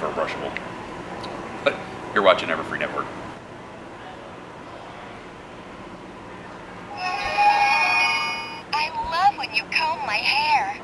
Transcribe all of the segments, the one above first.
for a brushable. But you're watching Everfree Network. I love when you comb my hair.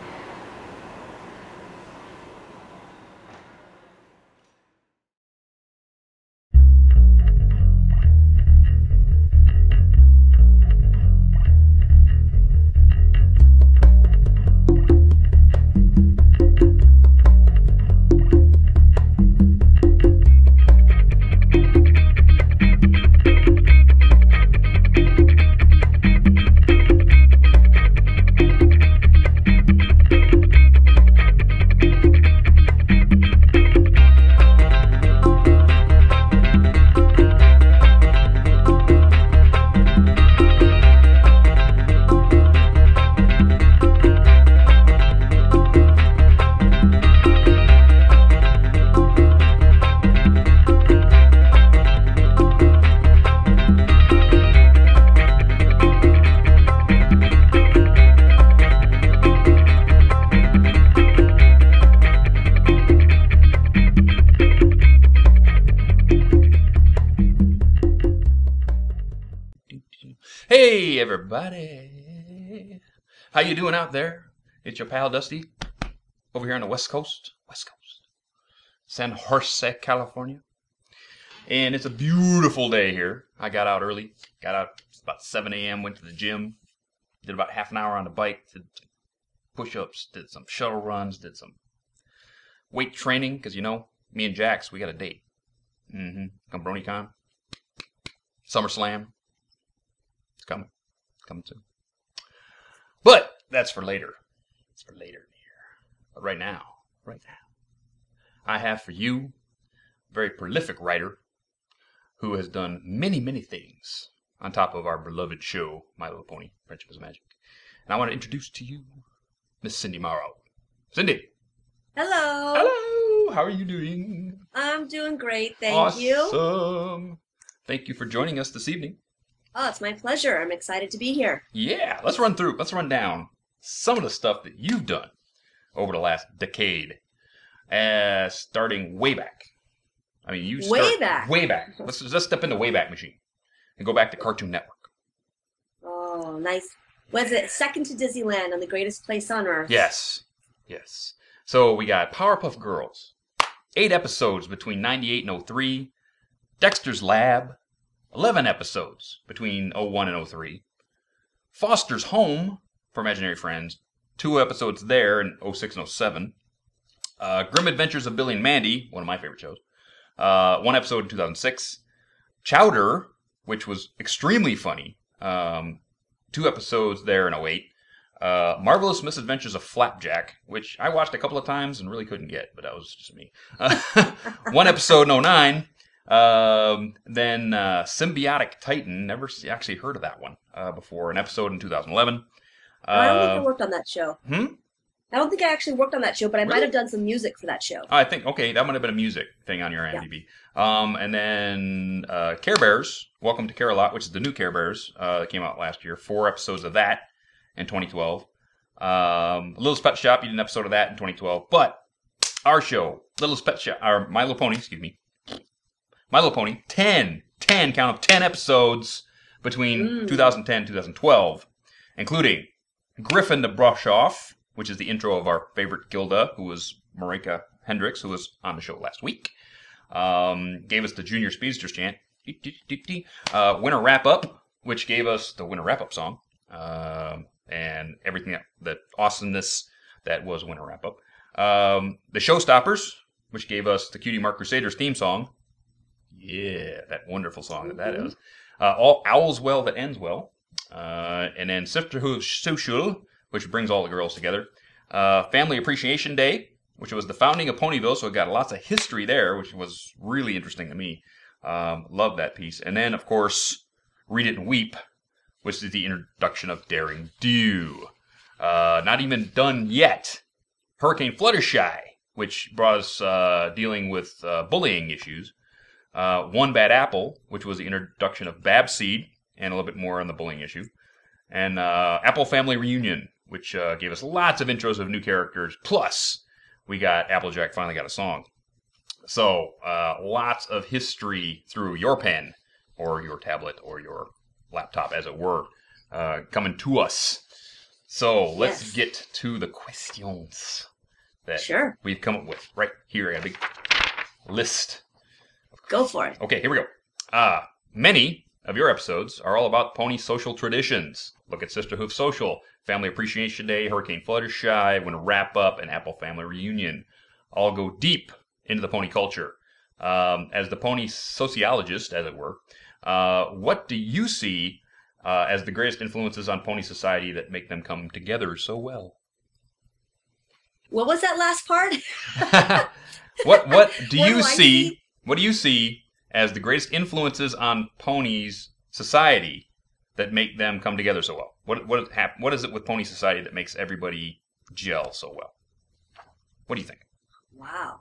Hey everybody, how you doing out there? It's your pal Dusty over here on the West Coast, San Jose, California, and it's a beautiful day here. I got out early, got out about 7 a.m., went to the gym, did about half an hour on the bike, did some push-ups, did some shuttle runs, did some weight training, because you know, me and Jax, we got a date. Come BronyCon, SummerSlam. Coming soon. But that's for later. It's for later here. But right now, I have for you a very prolific writer who has done many, many things on top of our beloved show, My Little Pony, Friendship is Magic. And I want to introduce to you Miss Cindy Morrow. Cindy. Hello. Hello. How are you doing? I'm doing great, thank you. Awesome. Thank you for joining us this evening. Oh, it's my pleasure. I'm excited to be here. Yeah, let's run down some of the stuff that you've done over the last decade, starting way back. I mean, way back. Let's just step in the Wayback Machine and go back to Cartoon Network. Oh, nice. Was it second to Disneyland on the greatest place on earth? Yes. So we got Powerpuff Girls, 8 episodes between 98 and 03, Dexter's Lab, 11 episodes between 01 and 03. Foster's Home for Imaginary Friends, 2 episodes there in 06 and 07. Grim Adventures of Billy and Mandy, one of my favorite shows, 1 episode in 2006. Chowder, which was extremely funny, 2 episodes there in 08. Marvelous Misadventures of Flapjack, which I watched a couple of times and really couldn't get, but that was just me. 1 episode in 09. Then Symbiotic Titan, never actually heard of that one before, an episode in 2011. I don't think I worked on that show. I don't think I actually worked on that show, but I Really? might have done some music for that show. I think, okay, that might have been a music thing on your IMDb. Yeah. And then Care Bears, Welcome to Care-a-Lot, which is the new Care Bears that came out last year. 4 episodes of that in 2012. Littlest Pet Shop, you did an episode of that in 2012. But our show, Littlest Pet Shop, or My Little Pony, My Little Pony, 10 episodes between 2010 and 2012, including Griffin the Brush Off, which is the intro of our favorite Gilda, who was Marika Hendricks, who was on the show last week. Gave us the Junior Speedsters chant. Winter Wrap Up, which gave us the Winter Wrap Up song, and everything that awesomeness that was Winter Wrap Up. The Showstoppers, which gave us the Cutie Mark Crusaders theme song. Yeah, that wonderful song that is. All Owls Well That Ends Well. And then Sisterhood Social, which brings all the girls together. Family Appreciation Day, which was the founding of Ponyville, so it got lots of history there, which was really interesting to me. Love that piece. And then, of course, Read It and Weep, which is the introduction of Daring Do. Not even done yet. Hurricane Fluttershy, which brought us dealing with bullying issues. One Bad Apple, which was the introduction of Babseed, and a little bit more on the bullying issue. And Apple Family Reunion, which gave us lots of intros of new characters. Plus, we got Applejack finally got a song. So, lots of history through your pen, or your tablet, or your laptop, as it were, coming to us. So, let's get to the questions that we've come up with right here. I got a big list. Go for it. Okay, here we go. Many of your episodes are all about pony social traditions. Look at Sister Hoof Social, Family Appreciation Day, Hurricane Fluttershy, Winter Wrap Up, and Apple Family Reunion. All go deep into the pony culture. As the pony sociologist, as it were, what do you see as the greatest influences on pony society that make them come together so well? What was that last part? What do you see? What do you see as the greatest influences on ponies society that make them come together so well? What is it with pony society that makes everybody gel so well? What do you think? Wow.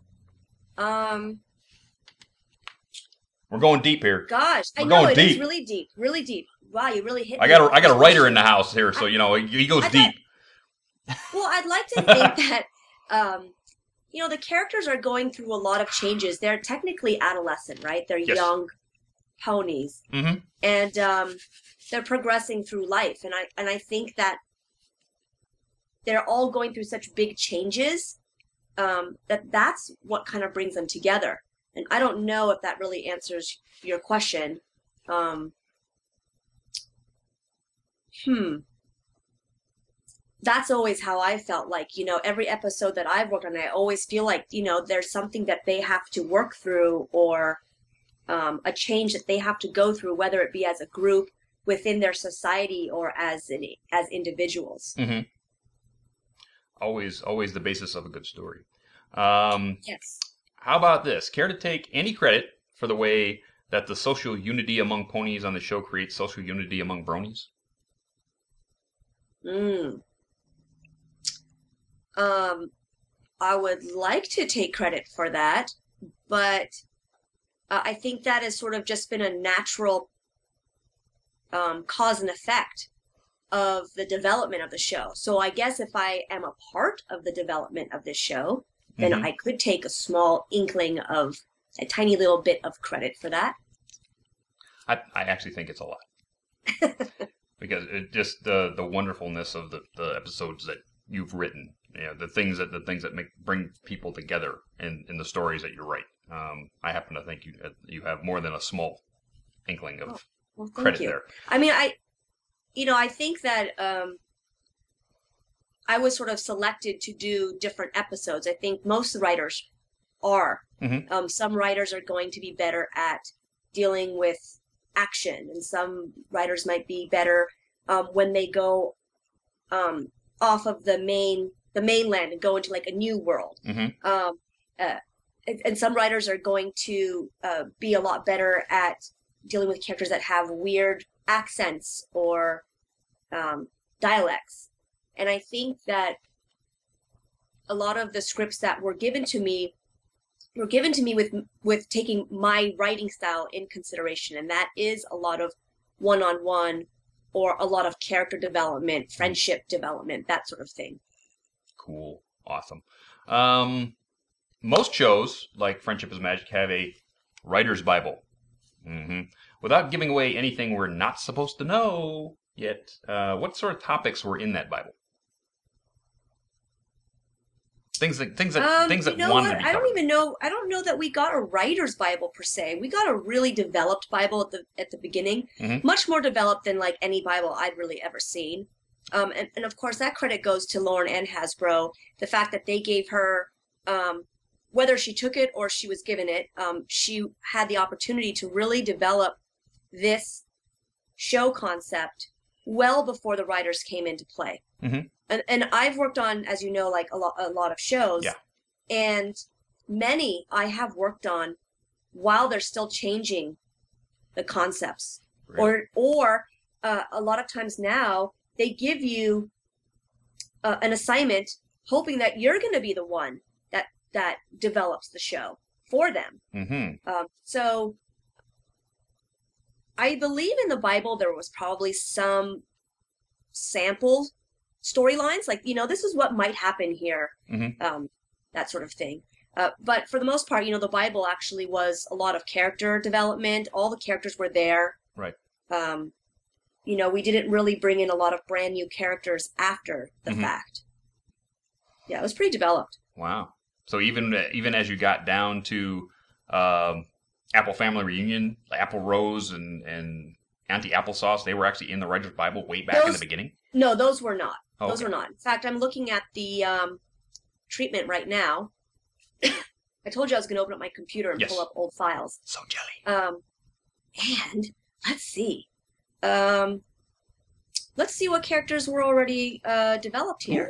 We're going deep here. Gosh, I know it is really deep, really deep. Wow, you really hit me. I got a writer in the house here, so you know he goes deep. Well, I'd like to think that the characters are going through a lot of changes. They're technically adolescent, right? They're young ponies, and they're progressing through life. And I think that they're all going through such big changes that's what kind of brings them together. And I don't know if that really answers your question. That's always how I felt like, every episode that I've worked on, I always feel like, there's something that they have to work through, or a change that they have to go through, whether it be as a group within their society or as individuals. Always the basis of a good story. Yes. How about this? Care to take any credit for the way that the social unity among ponies on the show creates social unity among bronies? I would like to take credit for that, but I think that has sort of just been a natural cause and effect of the development of the show. So I guess if I am a part of the development of this show, then I could take a small inkling of a tiny little bit of credit for that. I actually think it's a lot. Because it just the wonderfulness of the episodes that you've written, the things that bring people together in the stories that you write. I happen to think you have more than a small inkling of credit there. I mean, I think that I was sort of selected to do different episodes. I think most writers are. Some writers are going to be better at dealing with action, and some writers might be better when they go off of the mainland and go into like a new world. And some writers are going to be a lot better at dealing with characters that have weird accents or dialects. And I think that a lot of the scripts that were given to me with taking my writing style in consideration, and that is a lot of one-on-one or a lot of character development, friendship development, that sort of thing. Cool. Awesome. Most shows, like Friendship is Magic, have a writer's Bible. Without giving away anything we're not supposed to know yet, what sort of topics were in that Bible? Things that wanted to be covered. I don't know that we got a writer's Bible per se. We got a really developed Bible at the beginning, much more developed than like any Bible I'd really ever seen. And of course that credit goes to Lauren and Hasbro. The fact that they gave her, whether she took it or she was given it, she had the opportunity to really develop this show concept well before the writers came into play. And I've worked on, as you know, like a lot of shows, and many I have worked on while they're still changing the concepts, or a lot of times now they give you an assignment, hoping that you're going to be the one that develops the show for them. So I believe in the Bible there was probably some sample storylines, like, this is what might happen here, that sort of thing. But for the most part, the Bible actually was a lot of character development. All the characters were there. Right. We didn't really bring in a lot of brand new characters after the fact. Yeah, it was pretty developed. Wow. So even as you got down to Apple Family Reunion, Apple Rose and Auntie Applesauce, they were actually in the Writer's Bible way back in the beginning? No, those were not. Oh, those were not. In fact, I'm looking at the treatment right now. I told you I was going to open up my computer and pull up old files. So jelly. And let's see. Let's see what characters were already developed here.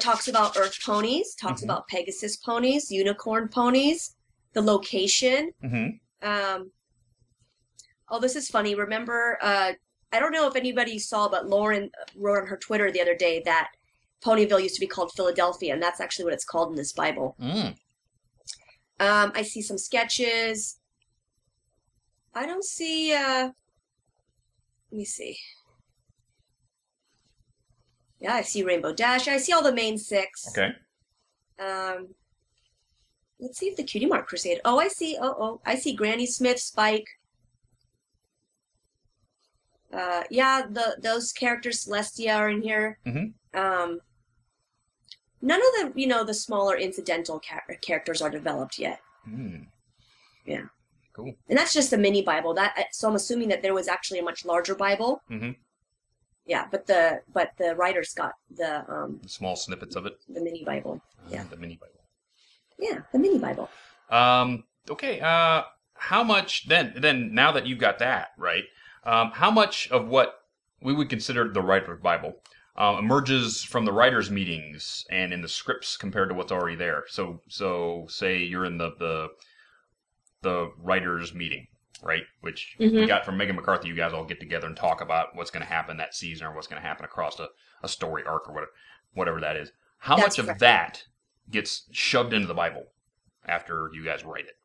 Talks about Earth ponies, talks about Pegasus ponies, unicorn ponies, the location. Oh, this is funny. Remember, I don't know if anybody saw, but Lauren wrote on her Twitter the other day that Ponyville used to be called Philadelphia, and that's actually what it's called in this Bible. I see some sketches. I don't see, let me see. Yeah, I see Rainbow Dash. I see all the main 6. Okay. Let's see if the Cutie Mark Crusade. Oh, I see. I see Granny Smith, Spike. Yeah, those characters, Celestia, are in here. None of the the smaller incidental characters are developed yet. Yeah. Cool. And that's just a mini Bible. So I'm assuming that there was actually a much larger Bible. Yeah, but the writers got the small snippets of it. The mini Bible. Yeah. The mini Bible. Yeah, the mini Bible. Okay. How much then now that you've got that, right? How much of what we would consider the writer's Bible emerges from the writers' meetings and in the scripts compared to what's already there? So say you're in the writers' meeting, right? Which we got from Megan McCarthy. You guys all get together and talk about what's going to happen that season or what's going to happen across a story arc or whatever that is. How much of that gets shoved into the Bible after you guys write it?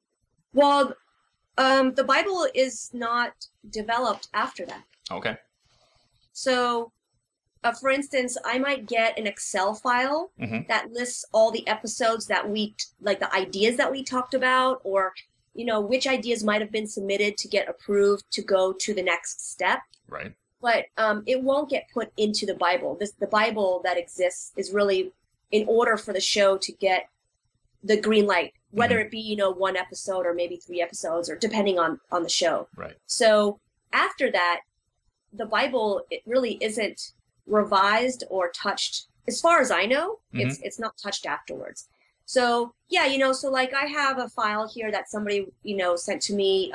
Well, the Bible is not developed after that. Okay. So, for instance, I might get an Excel file that lists all the episodes that like the ideas that we talked about, or, which ideas might have been submitted to get approved to go to the next step. Right. But it won't get put into the Bible. The Bible that exists is really in order for the show to get the green light, whether it be, 1 episode or maybe 3 episodes, or depending on the show. Right. So after that, the Bible, it really isn't revised or touched. As far as I know, it's not touched afterwards. So yeah, so like I have a file here that somebody, sent to me,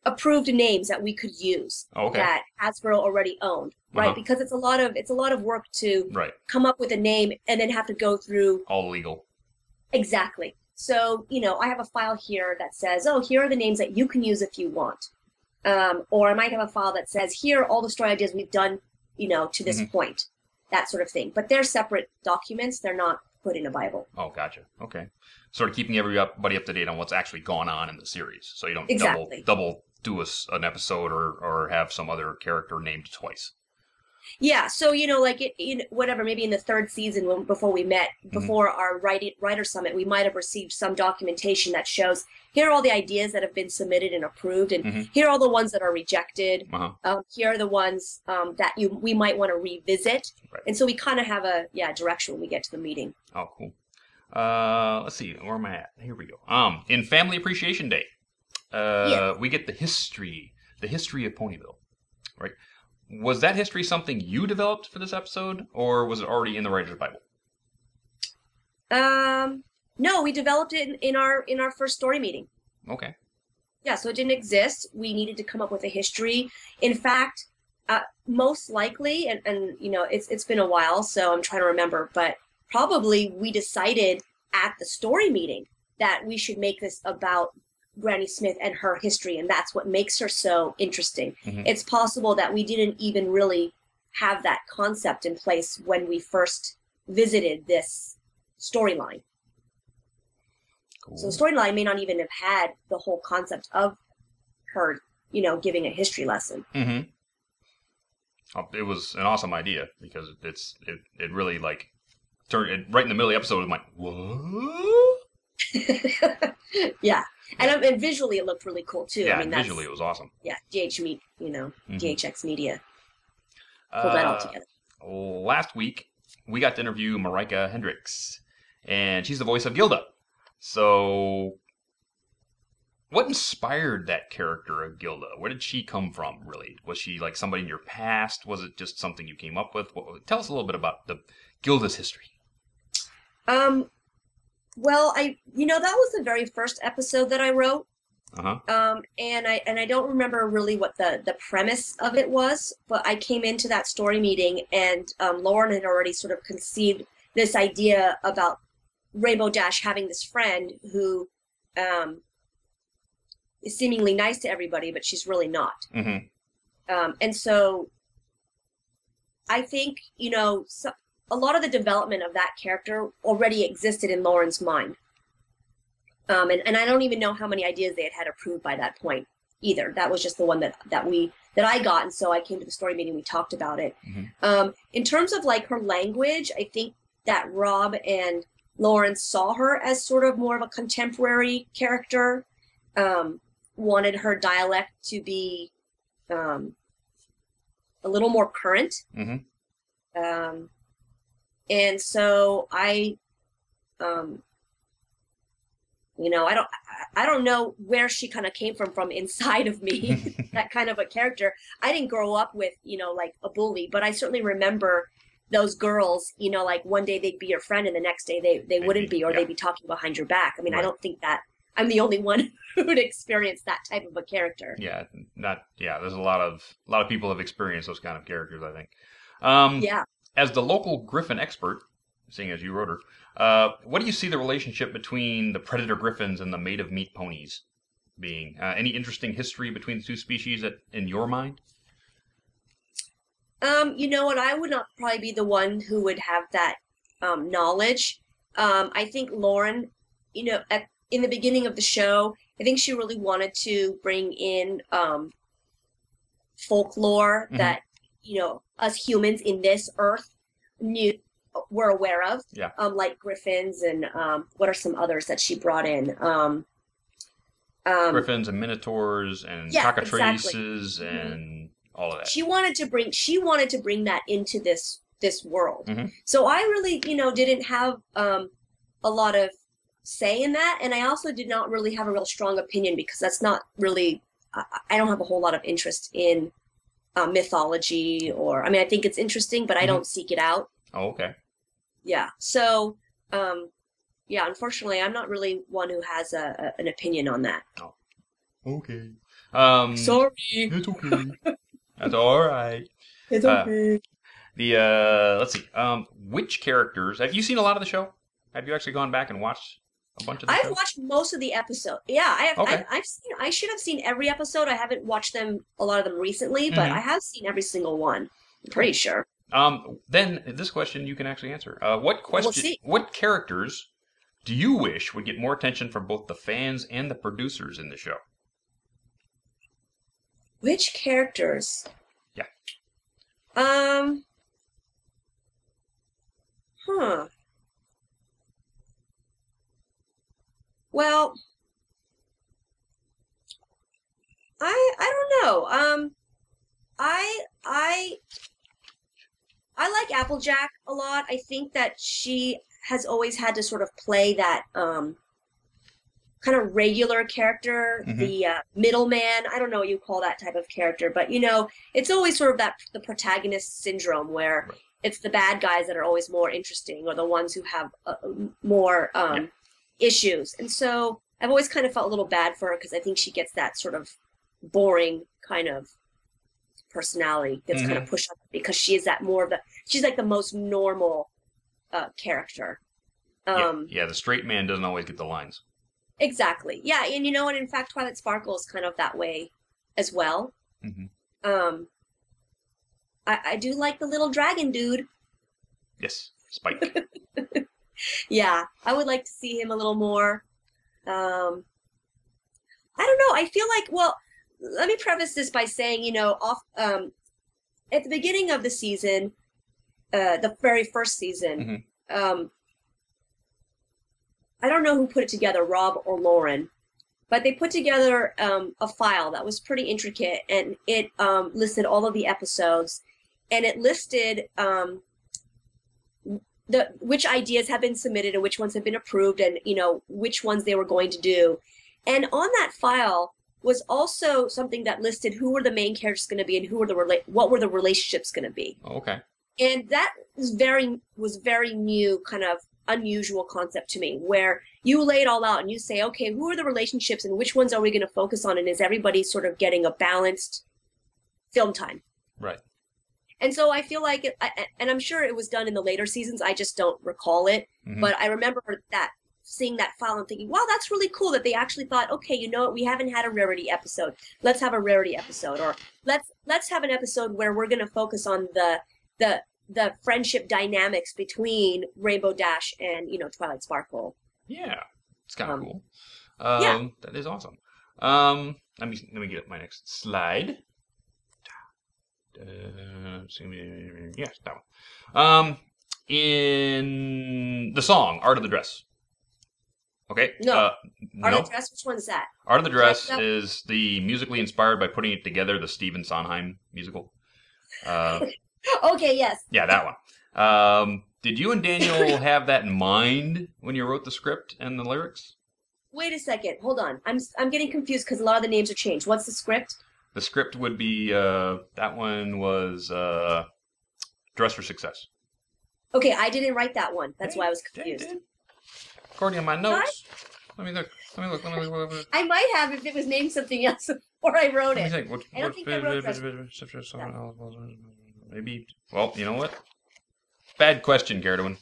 approved names that we could use that Hasbro already owned, right? Because it's a lot of work to come up with a name and then have to go through all legal. Exactly. So, I have a file here that says, oh, here are the names that you can use if you want. Or I might have a file that says, here are all the story ideas we've done, to this point, that sort of thing. But they're separate documents. They're not put in a Bible. Oh, gotcha. Okay. Sort of keeping everybody up to date on what's actually gone on in the series. So you don't double do an episode or have some other character named twice. Yeah, so like whatever, maybe in the 3rd season before we met, before our writer summit, we might have received some documentation that shows here are all the ideas that have been submitted and approved, and here are all the ones that are rejected. Here are the ones that we might want to revisit, and so we kind of have a direction when we get to the meeting. Oh, cool. Let's see, where am I at? Here we go. In Family Appreciation Day, we get the history of Ponyville, right? Was that history something you developed for this episode, or was it already in the Writer's Bible? No, we developed it in our first story meeting. Okay. Yeah, so it didn't exist. We needed to come up with a history. In fact, most likely, and it's been a while, so I'm trying to remember, but probably we decided at the story meeting that we should make this about Granny Smith and her history, and that's what makes her so interesting. It's possible that we didn't even really have that concept in place when we first visited this storyline. Cool. So the storyline may not even have had the whole concept of her, giving a history lesson. It was an awesome idea because it really turned right in the middle of the episode. I'm like, what? Yeah. And visually it looked really cool too. Yeah, I mean, visually it was awesome. Yeah, DHX Media pulled that all together. Last week we got to interview Marika Hendricks, and she's the voice of Gilda. So, what inspired that character of Gilda? Where did she come from, really? Was she like somebody in your past? Was it just something you came up with? Tell us a little bit about Gilda's history. Well, that was the very first episode that I wrote. Uh-huh. And I don't remember really what the premise of it was, but I came into that story meeting and Lauren had already sort of conceived this idea about Rainbow Dash having this friend who is seemingly nice to everybody, but she's really not. Mm-hmm. And so I think, a lot of the development of that character already existed in Lauren's mind. And I don't even know how many ideas they had approved by that point either. That was just the one that I got. And so I came to the story meeting, we talked about it. Mm-hmm. In terms of like her language, I think that Rob and Lauren saw her as sort of more of a contemporary character, wanted her dialect to be a little more current. Mm-hmm. And so I don't know where she kind of came from inside of me, that kind of a character. I didn't grow up with, like a bully, but I certainly remember those girls, like one day they'd be your friend and the next day they wouldn't be, or they'd be talking behind your back. I mean, right. I don't think that I'm the only one who'd experienced that type of a character. There's a lot of people have experienced those kind of characters, I think. Yeah. As the local Griffin expert, seeing as you wrote her, what do you see the relationship between the predator griffins and the made of meat ponies being? Any interesting history between the two species in your mind? You know what? I would not probably be the one who would have that knowledge. I think Lauren, in the beginning of the show, I think she really wanted to bring in folklore mm-hmm. that, us humans in this earth were aware of. Yeah. Like griffins and what are some others that she brought in? Griffins and minotaurs and cockatrices exactly. and all of that. She wanted to bring that into this world. Mm-hmm. So I really, didn't have a lot of say in that, and I also did not really have a real strong opinion because that's not really. I don't have a whole lot of interest in mythology, I think it's interesting, but I don't seek it out. Oh, okay. Yeah. So, unfortunately, I'm not really one who has an opinion on that. Oh. Okay. Sorry. It's okay. That's all right. It's okay. Let's see. Which characters have you seen a lot of the show? Have you actually gone back and watched a bunch of the show? I've watched most of the episodes. Yeah, I have. Okay. I should have seen every episode. I haven't watched a lot of them recently, but I have seen every single one. I'm pretty sure. Then this question you can actually answer. What characters do you wish would get more attention from both the fans and the producers in the show? Which characters? Yeah. Well, I don't know. I like Applejack a lot. I think that she has always had to sort of play that kind of regular character, mm-hmm. the middleman. I don't know what you call that type of character, but it's always sort of the protagonist syndrome where right. It's the bad guys that are always more interesting or the ones who have more issues. And so I've always kind of felt a little bad for her because I think she gets that sort of boring kind of personality gets kind of pushed up because she is she's like the most normal character. The straight man doesn't always get the lines. Exactly. Yeah, and and in fact Twilight Sparkle is kind of that way as well. Mm-hmm. I do like the little dragon dude. Yes, Spike. Yeah, I would like to see him a little more. I don't know. I feel like, well, let me preface this by saying, at the beginning of the season, the very first season, I don't know who put it together, Rob or Lauren, but they put together a file that was pretty intricate, and it listed all of the episodes, and it listed which ideas have been submitted and which ones have been approved, and which ones they were going to do. And on that file was also something that listed who were the main characters going to be and what were the relationships going to be. Okay. And that was very new, kind of unusual concept to me, where you lay it all out and you say, okay, who are the relationships and which ones are we going to focus on, and is everybody sort of getting a balanced film time? Right. And so I feel like, and I'm sure it was done in the later seasons, I just don't recall it, but I remember seeing that file and thinking, wow, that's really cool that they actually thought, okay, you know what, we haven't had a rarity episode, let's have a rarity episode, or let's have an episode where we're going to focus on the friendship dynamics between Rainbow Dash and Twilight Sparkle. Yeah, it's kind of cool. Yeah, that is awesome. Let me get my next slide. Yes, that one. In the song "Art of the Dress." Okay. No. Art of the Dress. Which one is that? Art of the Dress is the musically inspired by putting it together, the Stephen Sondheim musical. Okay, yes. Yeah, that one. Did you and Daniel have that in mind when you wrote the script and the lyrics? Wait a second. Hold on. I'm getting confused because a lot of the names are changed. What's the script? The script would be, that one was Dress for Success. Okay, I didn't write that one. That's why I was confused. According to my notes. Let me look. I might have if it was named something else before I wrote it. I don't think I wrote Maybe. Well, you know what? Bad question, Caradwin.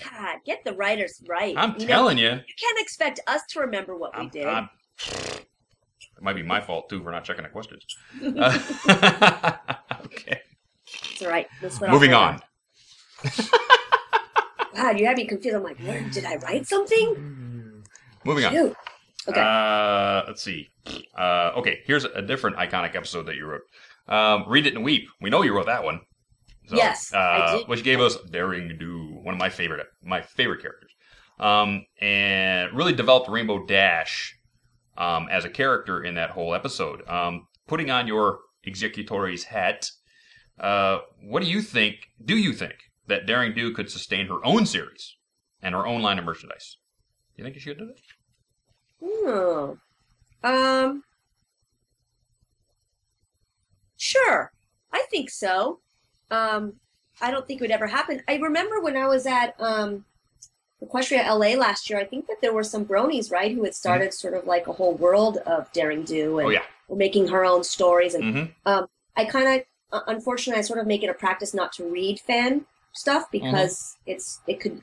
God, get the writers right. I'm telling you. You can't expect us to remember what we did. It might be my fault, too, for not checking the questions. Okay. It's all right. Moving on. God, you had me confused. I'm like, where did I write something? Moving on. Shoot. Okay. Let's see. Okay, here's a different iconic episode that you wrote. Read It and Weep. We know you wrote that one. So, yes, I did. Which gave us Daring Do, one of my favorite characters. And really developed Rainbow Dash as a character in that whole episode. Putting on your executory's hat, what do you think? Do you think that Daring Do could sustain her own series and her own line of merchandise? Do you think she should do it? Sure. I think so. I don't think it would ever happen. I remember when I was at Equestria LA last year, I think that there were some bronies, right, who had started sort of like a whole world of Daring Do and were making her own stories. And I kind of, unfortunately, I sort of make it a practice not to read fan stuff because it could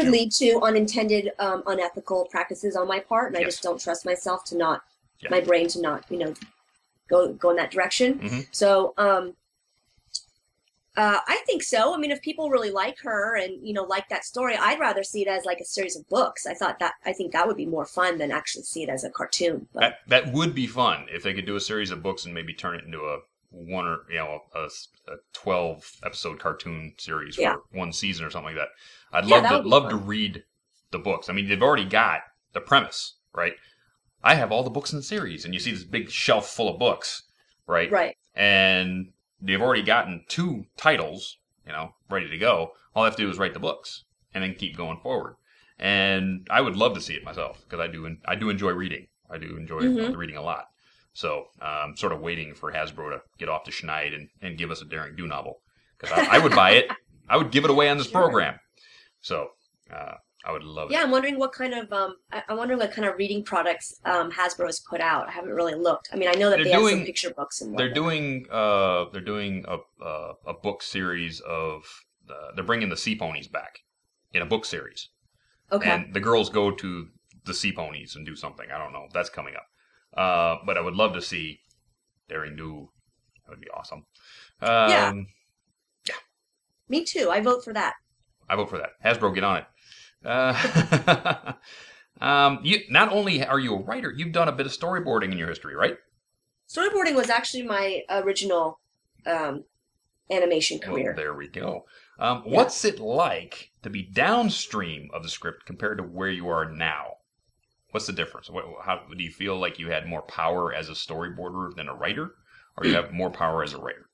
lead to unintended, unethical practices on my part, and I just don't trust myself to not, my brain to not, go in that direction. So, I think so. I mean, if people really like her and, like that story, I'd rather see it as like a series of books. I think that would be more fun than actually see it as a cartoon. But that would be fun if they could do a series of books and maybe turn it into a 12 episode cartoon series for one season or something like that. I'd love to read the books. I mean, they've already got the premise, right? I have all the books in the series, and you see this big shelf full of books, right? Right. And they've already gotten 2 titles, ready to go. All I have to do is write the books and then keep going forward. And I would love to see it myself because I do enjoy reading. I do enjoy reading a lot. So I'm sort of waiting for Hasbro to get off the schneid and give us a Daring Do novel because I would buy it. I would give it away on this program. So I would love it. Yeah, I'm wondering what kind of reading products Hasbro has put out. I haven't really looked. I mean, I know that they have some picture books and whatnot. They're doing a book series of they're bringing the Sea Ponies back in a book series. Okay. And the girls go to the Sea Ponies and do something. I don't know. That's coming up. But I would love to see Daring Do. That would be awesome. Yeah. Me too. I vote for that. I vote for that. Hasbro, get on it. You not only are you a writer, you've done a bit of storyboarding in your history, right? Storyboarding was actually my original animation career. Well, there we go. What's it like to be downstream of the script compared to where you are now? What's the difference? How do you feel like you had more power as a storyboarder than a writer, or you have more power as a writer?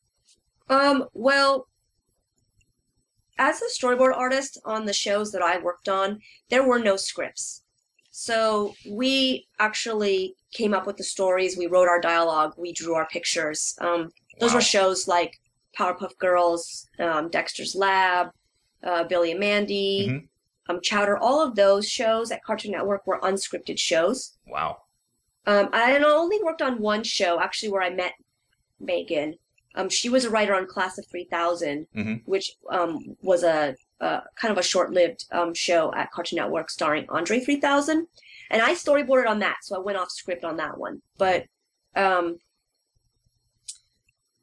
Well, as a storyboard artist on the shows that I worked on, there were no scripts. So we actually came up with the stories, we wrote our dialogue, we drew our pictures. Those were shows like Powerpuff Girls, Dexter's Lab, Billy and Mandy, Chowder. All of those shows at Cartoon Network were unscripted shows. Wow. I only worked on one show, actually, where I met Megan. She was a writer on Class of 3000, which was a kind of a short-lived show at Cartoon Network starring Andre 3000. And I storyboarded on that, so I went off script on that one. But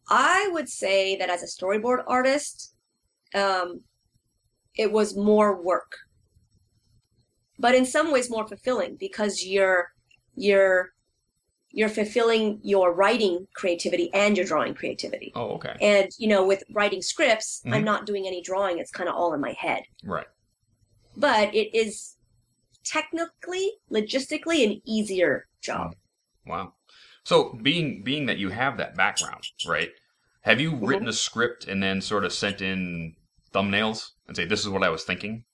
I would say that as a storyboard artist, it was more work, but in some ways more fulfilling, because you're fulfilling your writing creativity and your drawing creativity. Oh, okay. And with writing scripts, I'm not doing any drawing; it's kind of all in my head. Right. But it is technically, logistically, an easier job. Wow. So being that you have that background, right? Have you written a script and then sort of sent in thumbnails and say, this is what I was thinking?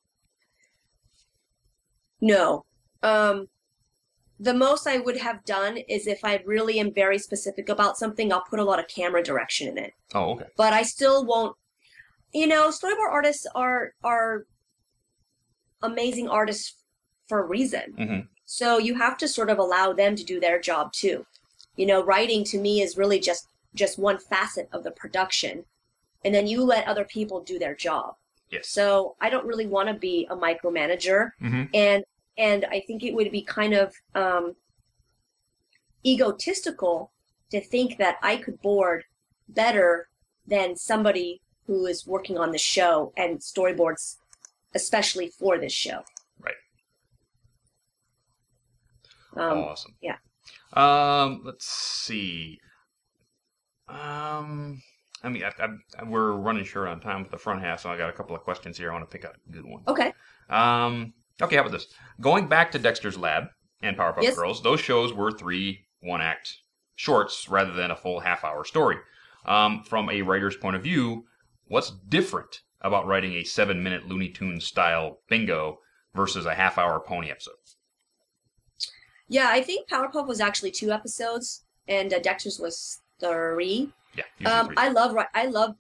No. The most I would have done is, if I really am very specific about something, I'll put a lot of camera direction in it. Oh, okay. But I still won't. Storyboard artists are amazing artists for a reason. So you have to sort of allow them to do their job too. Writing to me is really just one facet of the production, and then you let other people do their job. Yes. So I don't really want to be a micromanager, and I think it would be kind of egotistical to think that I could board better than somebody who is working on the show and storyboards, especially for this show. Right. Awesome. Yeah. Let's see. We're running short on time with the front half, so I got a couple of questions here. I want to pick out a good one. Okay. Okay, how about this? Going back to Dexter's Lab and Powerpuff Girls, those shows were 3 one-act shorts rather than a full half-hour story. From a writer's point of view, what's different about writing a 7-minute Looney Tunes style bingo versus a half-hour Pony episode? Yeah, I think Powerpuff was actually 2 episodes, and Dexter's was 3. Yeah, usually 3. I love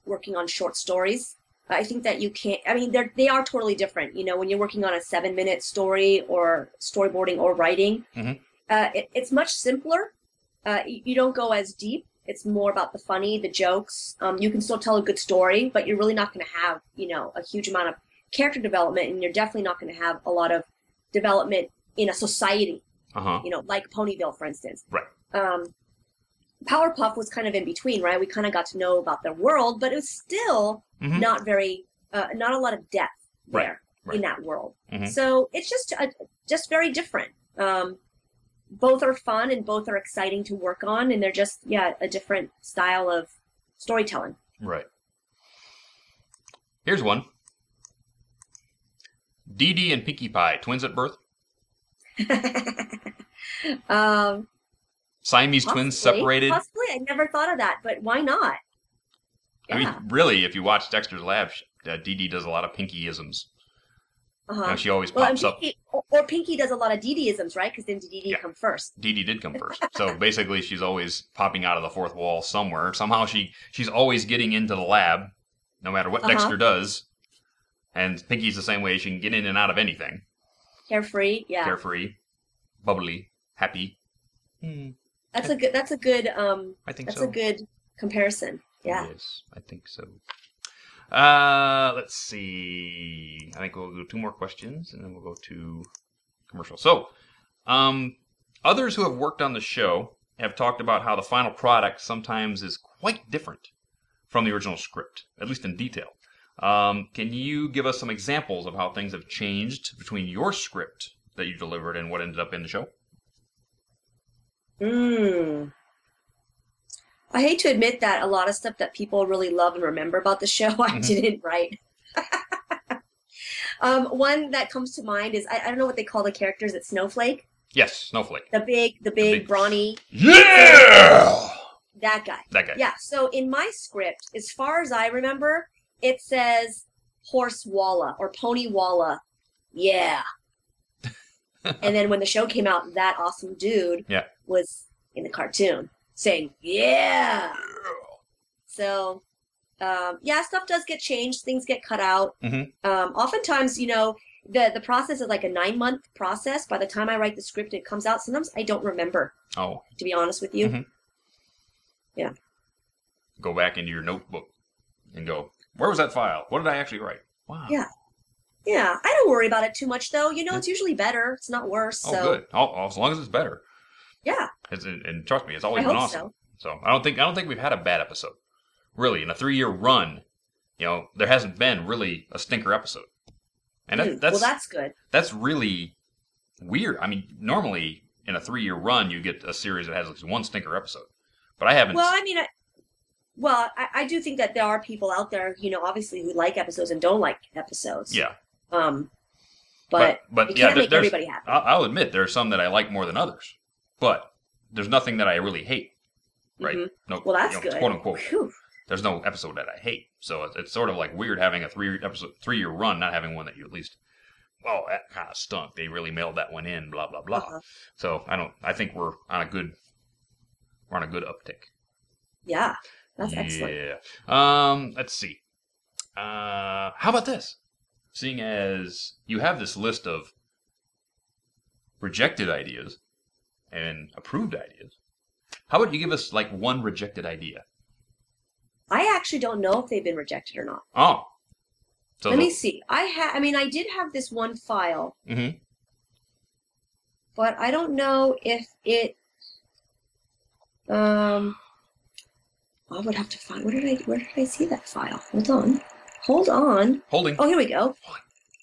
working on short stories. I think that you can't. I mean, they are totally different. When you're working on a 7-minute story or storyboarding or writing, it's much simpler. You don't go as deep. It's more about the funny, the jokes. You can still tell a good story, but you're really not going to have a huge amount of character development, and you're definitely not going to have a lot of development in a society. Like Ponyville, for instance. Right. Powerpuff was kind of in between, right? We kind of got to know about their world, but it was still not very, not a lot of depth there in that world. So it's just very different. Both are fun and both are exciting to work on, and they're just a different style of storytelling. Right. Here's one. Dee Dee and Pinkie Pie, twins at birth? Siamese twins separated? Possibly. I never thought of that, but why not? Yeah. I mean, really, if you watch Dexter's Lab, Dee Dee does a lot of Pinkie-isms. She always pops up. Or Pinkie does a lot of Dee Dee-isms, right? Because then Dee Dee come first. Dee Dee did come first. So basically, she's always popping out of the fourth wall somewhere. Somehow she's always getting into the lab, no matter what Dexter does. And Pinkie's the same way. She can get in and out of anything. Carefree, yeah. Carefree, bubbly, happy. That's a good. I think that's a good comparison. Yeah. Yes, I think so. Let's see. I think we'll do 2 more questions, and then we'll go to commercial. So, others who have worked on the show have talked about how the final product sometimes is quite different from the original script, at least in detail. Can you give us some examples of how things have changed between your script that you delivered and what ended up in the show? I hate to admit that a lot of stuff that people really love and remember about the show, I didn't write. One that comes to mind is I don't know what they call the characters. It's Snowflake. Yes, Snowflake. The big brawny. Yeah! That guy. That guy. Yeah. So in my script, as far as I remember, it says Horse Walla or Pony Walla. Yeah. And then when the show came out, that awesome dude was in the cartoon saying, yeah. So, stuff does get changed. Things get cut out. Oftentimes, the process is like a 9-month process. By the time I write the script, it comes out. Sometimes I don't remember, to be honest with you. Yeah. Go back into your notebook and go, where was that file? What did I actually write? Wow. Yeah. Yeah. I don't worry about it too much, though. It's usually better. It's not worse. Oh, good. As long as it's better. Yeah. And trust me, it's always been awesome. So I don't think we've had a bad episode. Really, in a 3-year run, there hasn't been really a stinker episode. And that's good. That's really weird. I mean, normally in a 3-year run, you get a series that has at least one stinker episode. But I haven't. Well, I do think that there are people out there, obviously who like episodes and don't like episodes. Yeah. But you can't make everybody happy. I'll admit there are some that I like more than others, but there's nothing that I really hate. Right? No. Well, that's good. Quote unquote. Whew. There's no episode that I hate, so it's sort of like weird having a 3-year run, not having one that you at least. Oh, that kind of stunk. They really mailed that one in. Blah blah blah. So I think we're on a good uptick. Yeah, that's excellent. Yeah. Let's see. How about this? Seeing as you have this list of rejected ideas and approved ideas, how about you give us like one rejected idea? I actually don't know if they've been rejected or not. Oh. So Let me see. I did have this one file. But I don't know if it I would have to find where did I see that file? Hold on. Holding. Oh, here we go.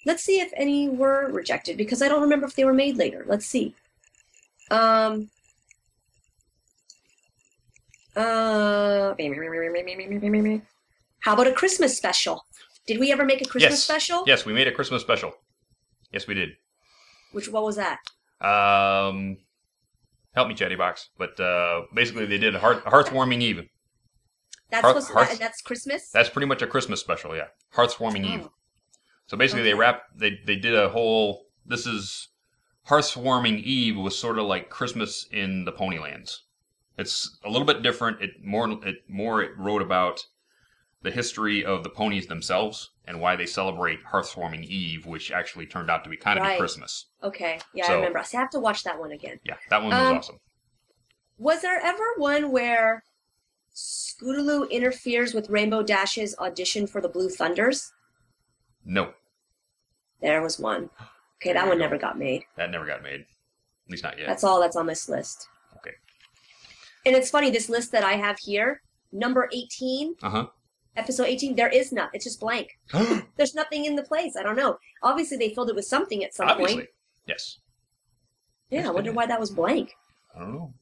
Let's see if any were rejected because I don't remember if they were made later. Let's see. How about a Christmas special? Did we ever make a Christmas special? Yes, we made a Christmas special. Yes, we did. What was that? Help me, Chatty Box. But basically, they did a Hearthwarming Eve. That's Christmas? That's pretty much a Christmas special, yeah. Hearthwarming Eve. So basically, they did a whole. This is Hearthwarming Eve was sort of like Christmas in the Ponylands. It's a little bit different. It wrote about the history of the ponies themselves and why they celebrate Hearthwarming Eve, which actually turned out to be kind of be Christmas. Okay, yeah, I remember. So I have to watch that one again. Yeah, that one was awesome. Was there ever one where Scootaloo interferes with Rainbow Dash's audition for the Blue Thunders? No. There was one. Okay, that one never got made. That never got made. At least not yet. That's all that's on this list. Okay. And it's funny, this list that I have here, number 18, episode 18, there is none. It's just blank. There's nothing in the place. I don't know. Obviously, they filled it with something at some point. Yes. Yeah, I wonder why that was blank. I don't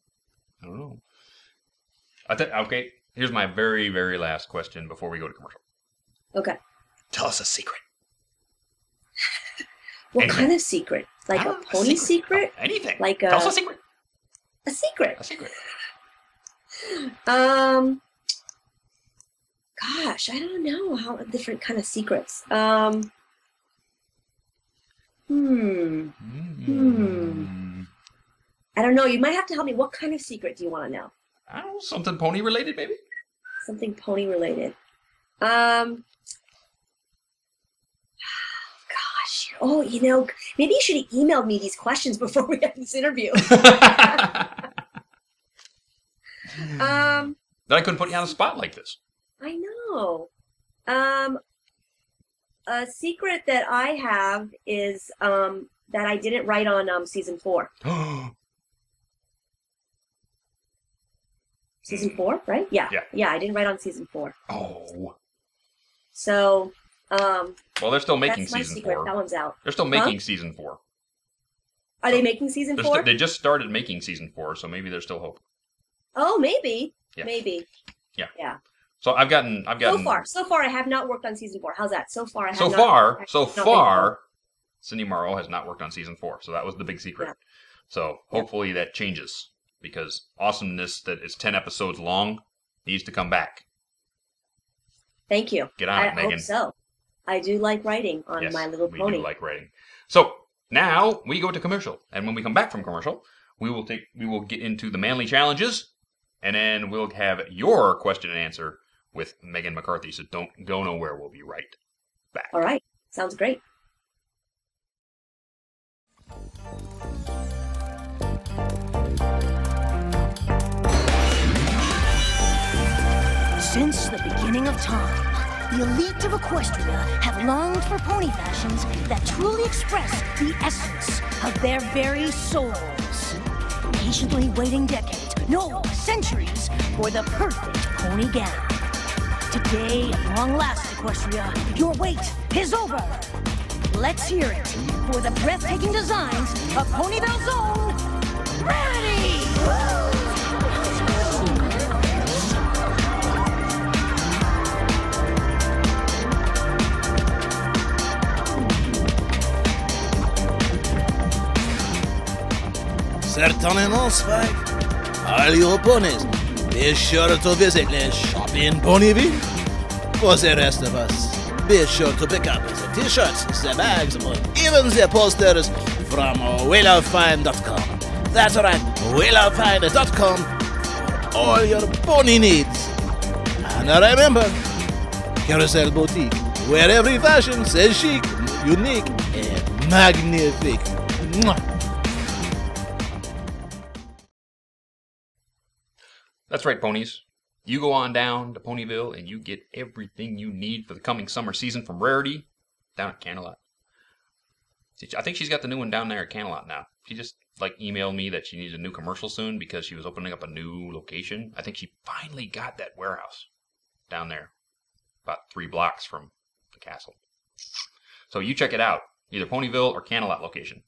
know. Okay, here's my very, very last question before we go to commercial. Okay. Tell us a secret. What kind of secret? Like a pony secret? Anything. Tell us a secret. A secret. A secret. Gosh, I don't know how different kind of secrets. I don't know. You might have to help me. What kind of secret do you want to know? I don't know. Something pony related, maybe? Something pony related. Oh, maybe you should have emailed me these questions before we had this interview. Then I couldn't put you on the spot like this. I know. A secret that I have is that I didn't write on season 4. Season 4, right? Yeah. Yeah, I didn't write on season 4. Oh. So, well, they're still making that's my season secret. 4. That one's out. They're still making season 4. Are they making season 4? They just started making season 4, so maybe there's still hope. Oh, maybe. Yeah. Maybe. Yeah. Yeah. So I've gotten. So far, I have not worked on season 4. How's that? So far, I have So not. far, Cindy Morrow has not worked on season 4. So that was the big secret. Yeah. So hopefully that changes, because awesomeness that is 10 episodes long needs to come back. Thank you. Get on it, Megan. I hope so. I do like writing on My Little Pony. We do like writing. So now we go to commercial, and when we come back from commercial, we will get into the manly challenges, and then we'll have your question and answer with Megan McCarthy. So don't go nowhere. We'll be right back. All right. Sounds great. Since the beginning of time, the elite of Equestria have longed for pony fashions that truly express the essence of their very souls. Patiently waiting decades, no, centuries, for the perfect pony gown. Today, at long last, Equestria, your wait is over. Let's hear it for the breathtaking designs of Ponyville's own Rarity! Certainement, Spike. All your ponies, be sure to visit the shop in Ponyville. For the rest of us, be sure to pick up the t-shirts, the bags, and even the posters from willowfind.com. That's right, willowfind.com for all your pony needs. And remember, Carousel Boutique, where every fashion says chic, unique, and magnifique. Mwah. That's right, ponies. You go on down to Ponyville and you get everything you need for the coming summer season from Rarity down at Canalot. I think she's got the new one down there at Canalot now. She just emailed me that she needs a new commercial soon because she was opening up a new location. I think she finally got that warehouse down there, about 3 blocks from the castle. So you check it out, either Ponyville or Canalot location,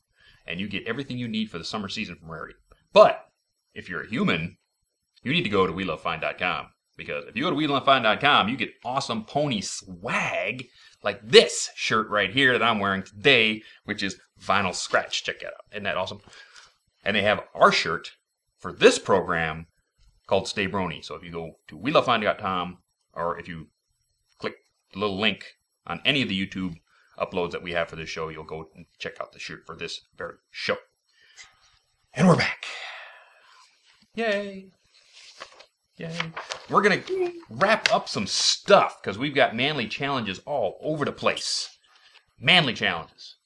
and you get everything you need for the summer season from Rarity. But if you're a human, you need to go to WeLoveFine.com, because if you go to WeLoveFine.com, you get awesome pony swag like this shirt right here that I'm wearing today, which is Vinyl Scratch. Check that out. Isn't that awesome? And they have our shirt for this program called Stay Brony. So if you go to WeLoveFine.com, or if you click the little link on any of the YouTube uploads that we have for this show, you'll go and check out the shirt for this very show. And we're back. Yay. Yay. We're going to wrap up some stuff because we've got manly challenges all over the place. Manly challenges.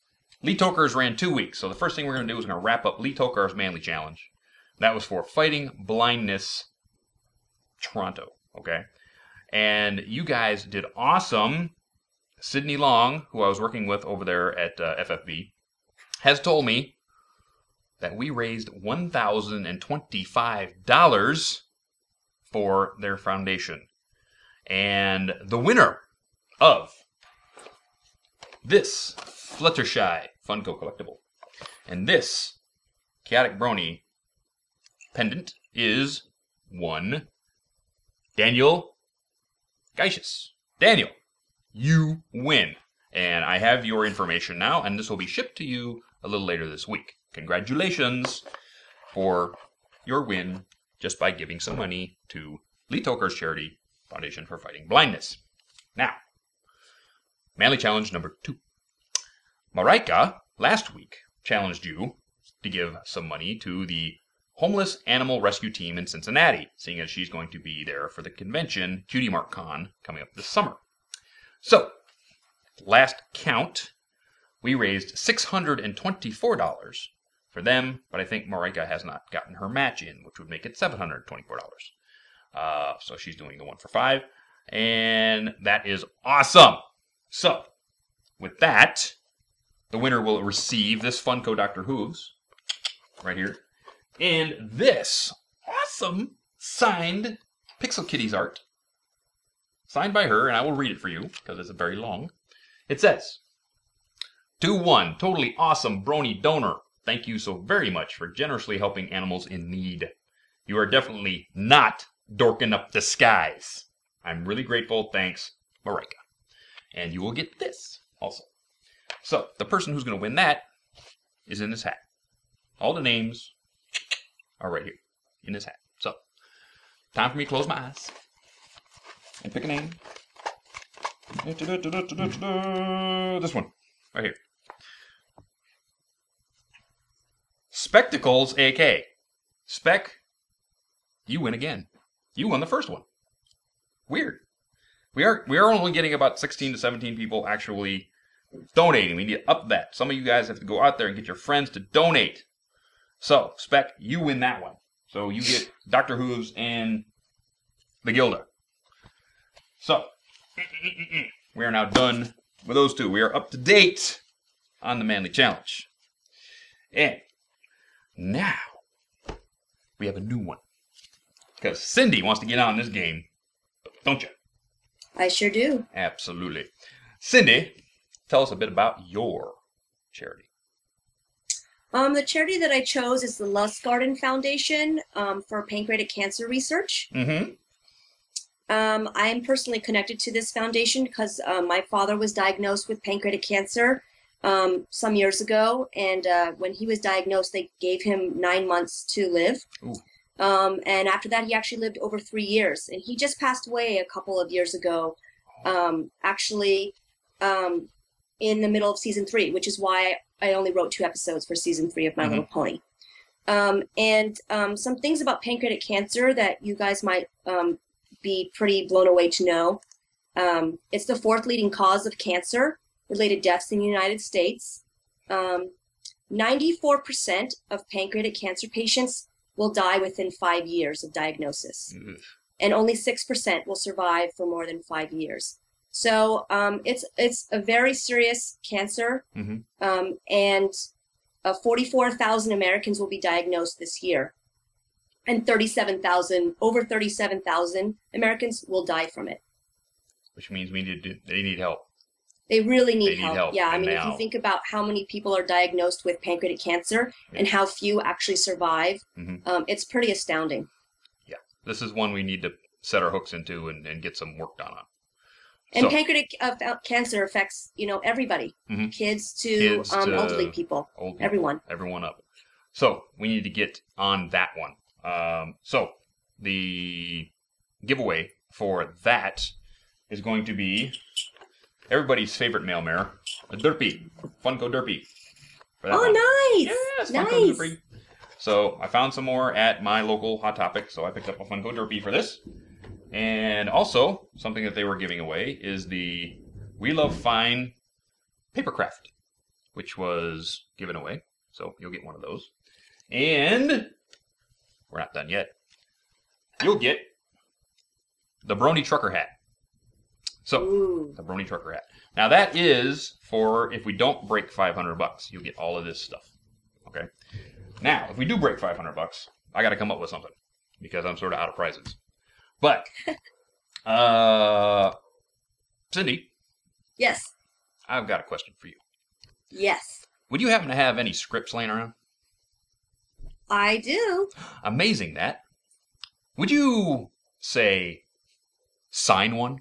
Lee Tokar's ran 2 weeks, so the first thing we're going to do is we're going to wrap up Lee Tokar's manly challenge. That was for Fighting Blindness Toronto, okay? And you guys did awesome. Sydney Long, who I was working with over there at FFB, has told me that we raised $1,025 for their foundation. And the winner of this Fluttershy Funko collectible and this Chaotic Brony pendant is one Daniel Geishas. Daniel, you win. And I have your information now, and this will be shipped to you a little later this week. Congratulations for your win just by giving some money to Lee Tokar's charity, Foundation for Fighting Blindness. Now, manly challenge number 2. Marika, last week, challenged you to give some money to the Homeless Animal Rescue Team in Cincinnati, seeing as she's going to be there for the convention, Cutie Mark Con, coming up this summer. So, last count, we raised $624 for them, but I think Marika has not gotten her match in, which would make it $724. So she's doing the one for $5, and that is awesome. So, with that, the winner will receive this Funko Dr. Hooves right here, and this awesome signed Pixel Kitties art, signed by her, and I will read it for you because it's very long. It says, "To one totally awesome Brony donor, thank you so very much for generously helping animals in need. You are definitely not dorking up the skies. I'm really grateful. Thanks, Marika. And you will get this also. So the person who's going to win that is in this hat. All the names are right here in this hat. So time for me to close my eyes and pick a name. This one right here. Spectacles AK. Spec, you win again. You won the first one. Weird. We are only getting about 16 to 17 people actually donating. We need to up that. Some of you guys have to go out there and get your friends to donate. So, Spec, you win that one. So you get Dr. Hooves and the Gilda. So, we are now done with those two. We are up to date on the Manly Challenge. And now, we have a new one. Because Cindy wants to get on this game, don't you? I sure do. Absolutely. Cindy, tell us a bit about your charity. The charity that I chose is the Lustgarten Foundation for pancreatic cancer research. Mm-hmm. I'm personally connected to this foundation because my father was diagnosed with pancreatic cancer some years ago, and when he was diagnosed, they gave him 9 months to live. Ooh. And after that, he actually lived over 3 years, and he just passed away a couple of years ago, in the middle of season 3, which is why I only wrote 2 episodes for season 3 of My Little Pony. Some things about pancreatic cancer that you guys might be pretty blown away to know. It's the 4th leading cause of cancer-related deaths in the United States. 94% of pancreatic cancer patients will die within 5 years of diagnosis. And only 6% will survive for more than 5 years. So it's a very serious cancer, and 44,000 Americans will be diagnosed this year, and over 37,000 Americans will die from it. Which means they need help. They really need help. Yeah, I mean, if you think about how many people are diagnosed with pancreatic cancer and how few actually survive, it's pretty astounding. Yeah, this is one we need to set our hooks into and get some work done on. And pancreatic cancer affects, everybody, kids to elderly people, everyone up. So we need to get on that one. So the giveaway for that is going to be everybody's favorite mail mirror, a Derpy, Funko Derpy. Oh, nice! Yes, Funko Derpy. So I found some more at my local Hot Topic, so I picked up a Funko Derpy for this. And also, something that they were giving away is the We Love Fine Papercraft, which was given away. So you'll get one of those. And we're not done yet. You'll get the Brony Trucker hat. So, the Brony Trucker hat. Now that is for if we don't break $500. You'll get all of this stuff. Okay? Now, if we do break $500, I got to come up with something because I'm sort of out of prizes. But, Cindy. Yes. I've got a question for you. Yes. Would you happen to have any scripts laying around? I do. Amazing that. Would you, say, sign one?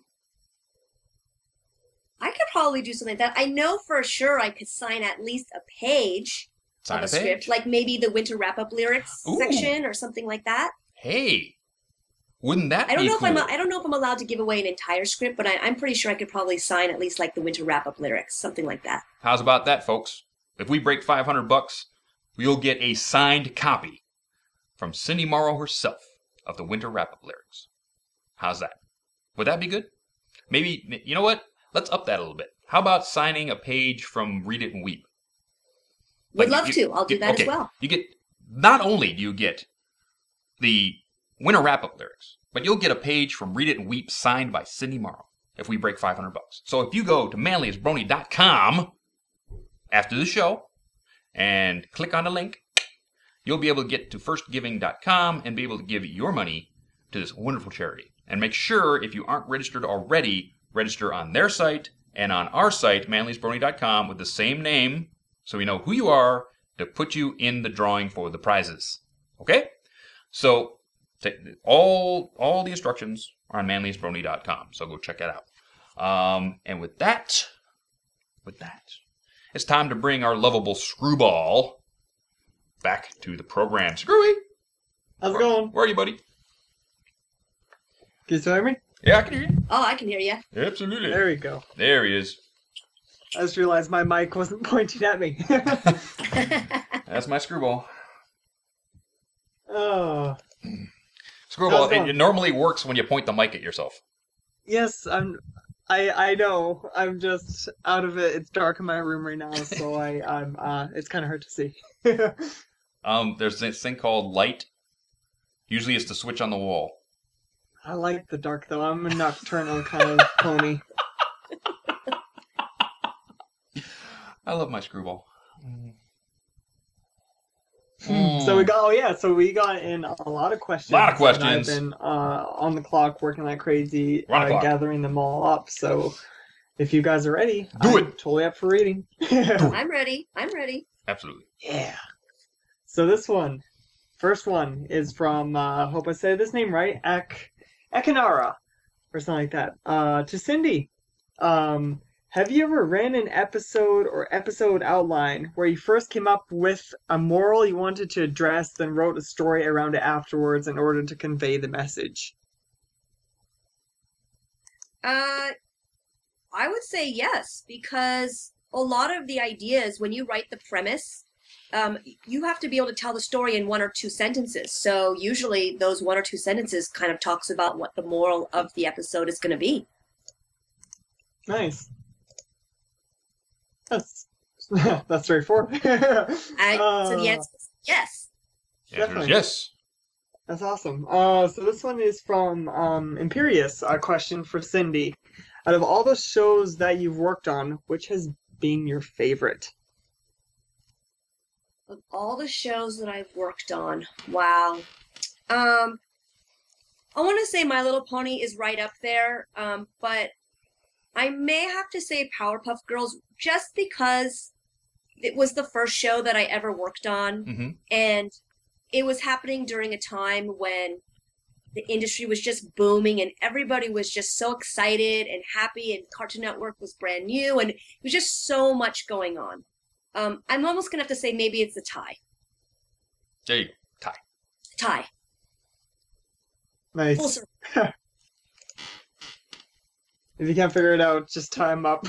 I could probably do something like that. I know for sure I could sign at least a page of a script, like maybe the winter wrap-up lyrics section or something like that. Hey. Wouldn't that be cool? I don't know if I'm allowed to give away an entire script, but I'm pretty sure I could probably sign at least like the winter wrap-up lyrics, something like that. How's about that, folks? If we break $500, we'll get a signed copy from Cindy Morrow herself of the winter wrap-up lyrics. How's that? Would that be good? Maybe, you know what? Let's up that a little bit. How about signing a page from Read It and Weep? Would love to. I'll do that as well. You get, not only do you get the winter wrap-up lyrics, but you'll get a page from Read It and Weep signed by Cindy Morrow if we break $500. So if you go to manliestbrony.com after the show and click on the link, you'll be able to get to firstgiving.com and be able to give your money to this wonderful charity. And make sure, if you aren't registered already, register on their site and on our site, manliestbrony.com, with the same name, so we know who you are to put you in the drawing for the prizes. Okay? So All the instructions are on manliestbrony.com, so go check it out. And with that, it's time to bring our lovable Screwball back to the program. Screwy! How's it going? Where are you, buddy? Can you still hear me? Yeah, I can hear you. Oh, I can hear you. Absolutely. There we go. There he is. I just realized my mic wasn't pointing at me. That's my Screwball. Oh. Screwball, it normally works when you point the mic at yourself. Yes, I know. I'm just out of it. It's dark in my room right now, so I'm it's kind of hard to see. There's this thing called light. Usually it's the switch on the wall. I like the dark though. I'm a nocturnal kind of pony. I love my Screwball. So we got in a lot of questions. And I've been on the clock working like crazy, gathering them all up. So if you guys are ready, I'm totally up for reading. I'm ready. Absolutely. Yeah. So this one, first one is from, hope I said this name right, Ekanara, or something like that. To Cindy, have you ever ran an episode or episode outline where you first came up with a moral you wanted to address, then wrote a story around it afterwards in order to convey the message? I would say yes, because a lot of the ideas, when you write the premise, you have to be able to tell the story in 1 or 2 sentences. So usually those 1 or 2 sentences kind of talks about what the moral of the episode is going to be. Nice. That's straightforward. So the answer is yes. Definitely. Yes. That's awesome. So this one is from Imperious. A question for Cindy. Out of all the shows that you've worked on, which has been your favorite? Of all the shows that I've worked on, wow. I want to say My Little Pony is right up there, but I may have to say Powerpuff Girls just because it was the first show that I ever worked on, and it was happening during a time when the industry was just booming and everybody was just so excited and happy, and Cartoon Network was brand new, and it was just so much going on. I'm almost going to have to say maybe it's a tie. There you go. Tie. Nice. Full circle. If you can't figure it out, just tie them up.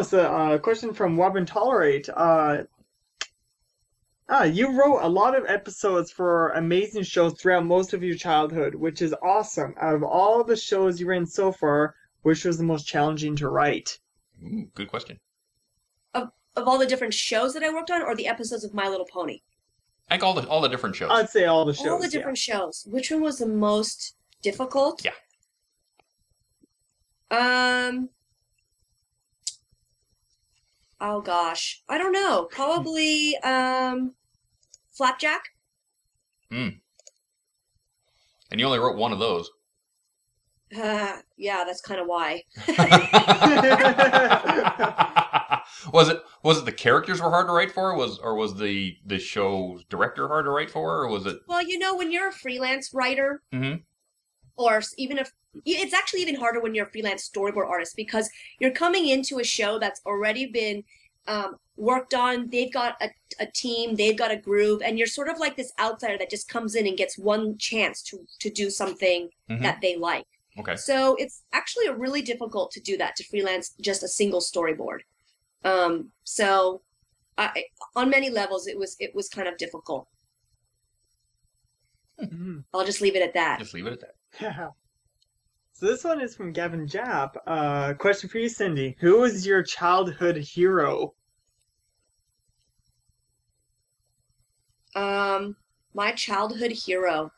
So question from Wabin Tolerate. You wrote a lot of episodes for amazing shows throughout most of your childhood, which is awesome. Out of all the shows you ran so far, which was the most challenging to write? Ooh, good question. Of all the different shows that I worked on, or the episodes of My Little Pony? I think all the different shows. I'd say all the shows. All the different shows. Which one was the most difficult? Yeah. Oh gosh, I don't know. Probably Flapjack. And you only wrote one of those. Yeah, that's kind of why. Was it the characters were hard to write for, or was the show's director hard to write for, or was it? Well, when you're a freelance writer, or even if it's actually even harder when you're a freelance storyboard artist, because you're coming into a show that's already been worked on. They've got a team, they've got a groove, and you're sort of like this outsider that just comes in and gets one chance to do something that they like. Okay. So it's actually really difficult to do that, to freelance just a single storyboard. So on many levels, it was kind of difficult. I'll just leave it at that. Just leave it at that. Yeah. So this one is from Gavin Japp. Question for you, Cindy. Who was your childhood hero? My childhood hero.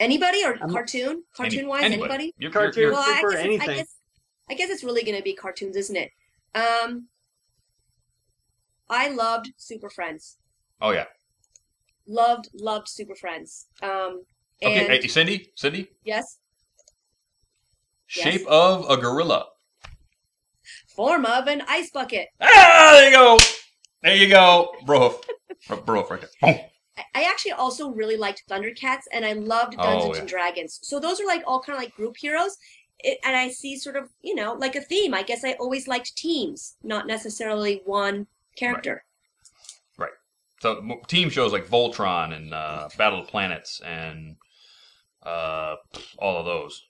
Anybody or cartoon? Cartoon-wise, anybody? Cartoon, well, super, anything. I guess it's really going to be cartoons, isn't it? I loved Super Friends. Oh yeah. Loved Super Friends. Okay, hey, Cindy. Yes. Shape of a gorilla. Form of an ice bucket. Ah, there you go. There you go. Bro right there. Boom. I actually also really liked Thundercats, and I loved Dungeons and Dragons. So those are like all kind of like group heroes. And I see sort of, like a theme. I guess I always liked teams, not necessarily one character. Right. So team shows like Voltron and Battle of Planets and all of those.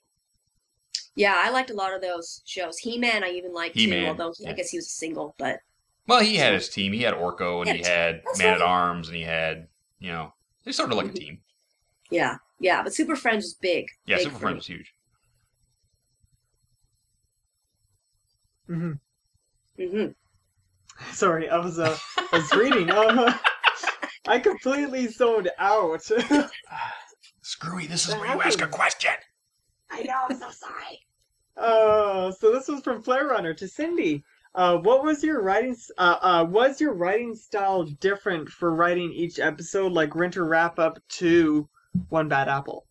Yeah, I liked a lot of those shows. He-Man I even liked too, although I guess he was a single, but... Well, he had his team. He had Orko, and he had Man-at-Arms, and he had, he's sort of like a team. Yeah, but Super Friends was big. Yeah, big Super Friends was huge. Sorry, I was reading. I completely zoned out. Screwy, this is where you ask a question. I know, I'm so sorry. So this was from Flare Runner to Cindy. What was your writing? Was your writing style different for writing each episode, like Winter Wrap Up to One Bad Apple?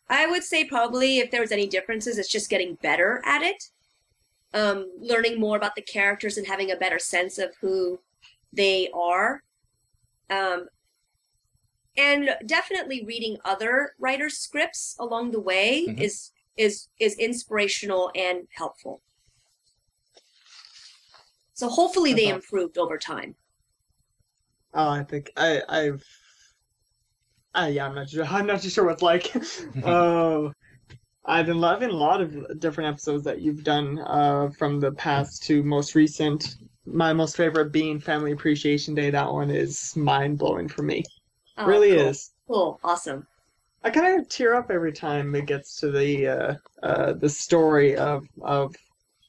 I would say probably if there was any differences, it's just getting better at it. Learning more about the characters and having a better sense of who they are. And definitely reading other writers' scripts along the way is inspirational and helpful. So hopefully they improved over time. Oh, I think I'm not sure. I'm not too sure what it's like. I've been loving a lot of different episodes that you've done from the past to most recent. My most favorite being Family Appreciation Day. That one is mind-blowing for me. Oh, really cool. is. Cool. Awesome. I kind of tear up every time it gets to the story of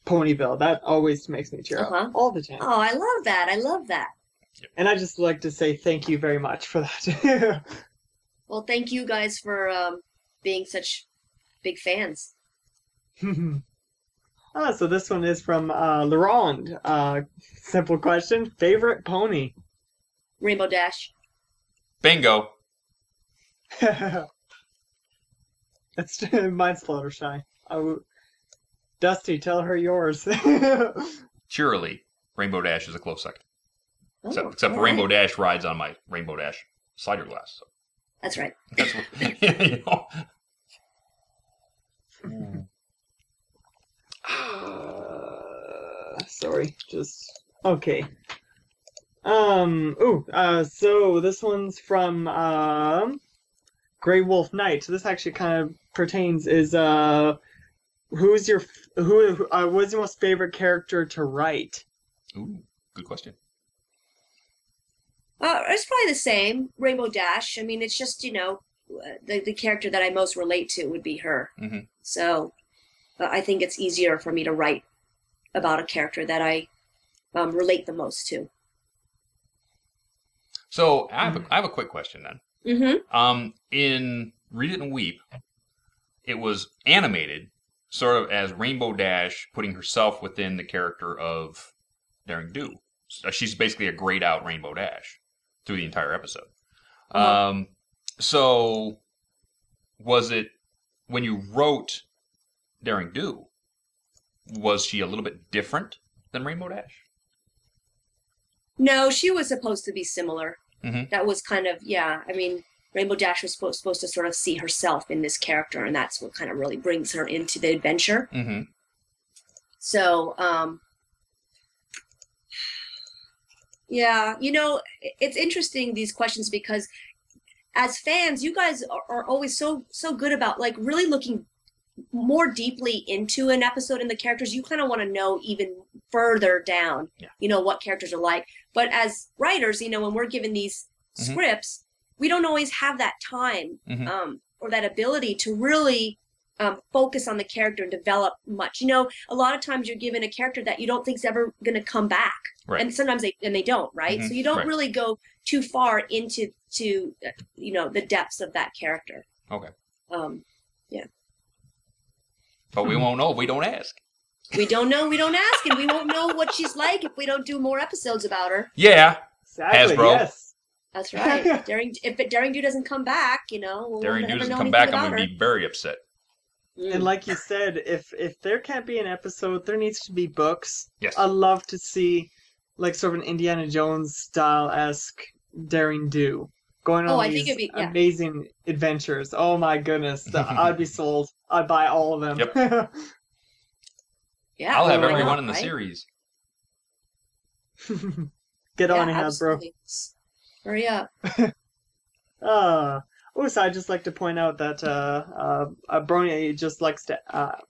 Ponyville. That always makes me tear up all the time. Oh, I love that. I love that. And I just like to say thank you very much for that. Well, thank you guys for being such big fans. So this one is from Laurent. Simple question. Favorite pony? Rainbow Dash. Bingo. That's mine's Fluttershy. Dusty, tell her yours. Surely, Rainbow Dash is a close second. Oh, except for Rainbow Dash rides on my Rainbow Dash cider glass. So. That's right. That's what, Sorry, just okay. So this one's from Grey Wolf Knight. So this actually kind of pertains is what's your most favorite character to write? Ooh, good question. It's probably the same, Rainbow Dash. I mean, it's just, the character that I most relate to would be her. So I think it's easier for me to write about a character that I relate the most to. So I have a quick question then. In Read It and Weep, it was animated sort of as Rainbow Dash putting herself within the character of Daring Do. She's basically a grayed out Rainbow Dash through the entire episode. So was it when you wrote Daring Do, was she a little bit different than Rainbow Dash? No, she was supposed to be similar. That was kind of, I mean, Rainbow Dash was supposed to sort of see herself in this character, and that's what kind of really brings her into the adventure. So, it's interesting, these questions, because as fans, you guys are always so good about like really looking more deeply into an episode and the characters. You kind of want to know even further down, what characters are like. But as writers, when we're given these scripts, we don't always have that time or that ability to really focus on the character and develop much. A lot of times you're given a character that you don't think's ever going to come back. Right. And sometimes they don't, right? So you don't really go too far into the depths of that character. Okay. Yeah. But we won't know if we don't ask. We don't know, we don't ask, and we won't know what she's like if we don't do more episodes about her. Yeah. Exactly, Hasbro. Yes. That's right. If Daring Do doesn't come back, Daring Do doesn't come back, I'm going to be very upset. And like you said, if there can't be an episode, there needs to be books. Yes. I'd love to see like sort of an Indiana Jones style-esque daring do, going on I think these it'd be, yeah. amazing adventures. Oh my goodness, I'd be sold. I'd buy all of them. Yep. Yeah, I'll have why everyone not, in the right? series. Get on it, Hasbro. absolutely. Hurry up. Also, I'd just like to point out that Brony just likes to.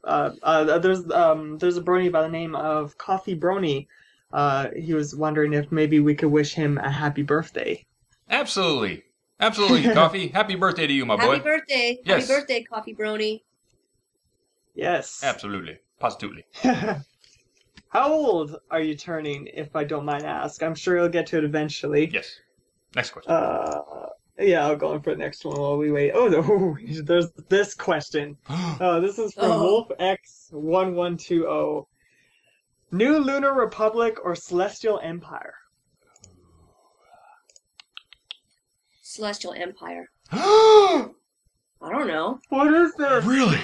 There's a Brony by the name of Coffee Brony. He was wondering if maybe we could wish him a happy birthday. Absolutely. Absolutely, Coffee. Happy birthday to you, my boy. Happy birthday. Yes. Happy birthday, Coffee Brony. Yes. Absolutely. Positively. How old are you turning, if I don't mind ask? I'm sure you'll get to it eventually. Yes. Next question. Yeah, I'll go on for the next one while we wait. Oh, no, there's this question. This is from WolfX1120. New Lunar Republic or Celestial Empire? Celestial Empire. I don't know. What is this? Really?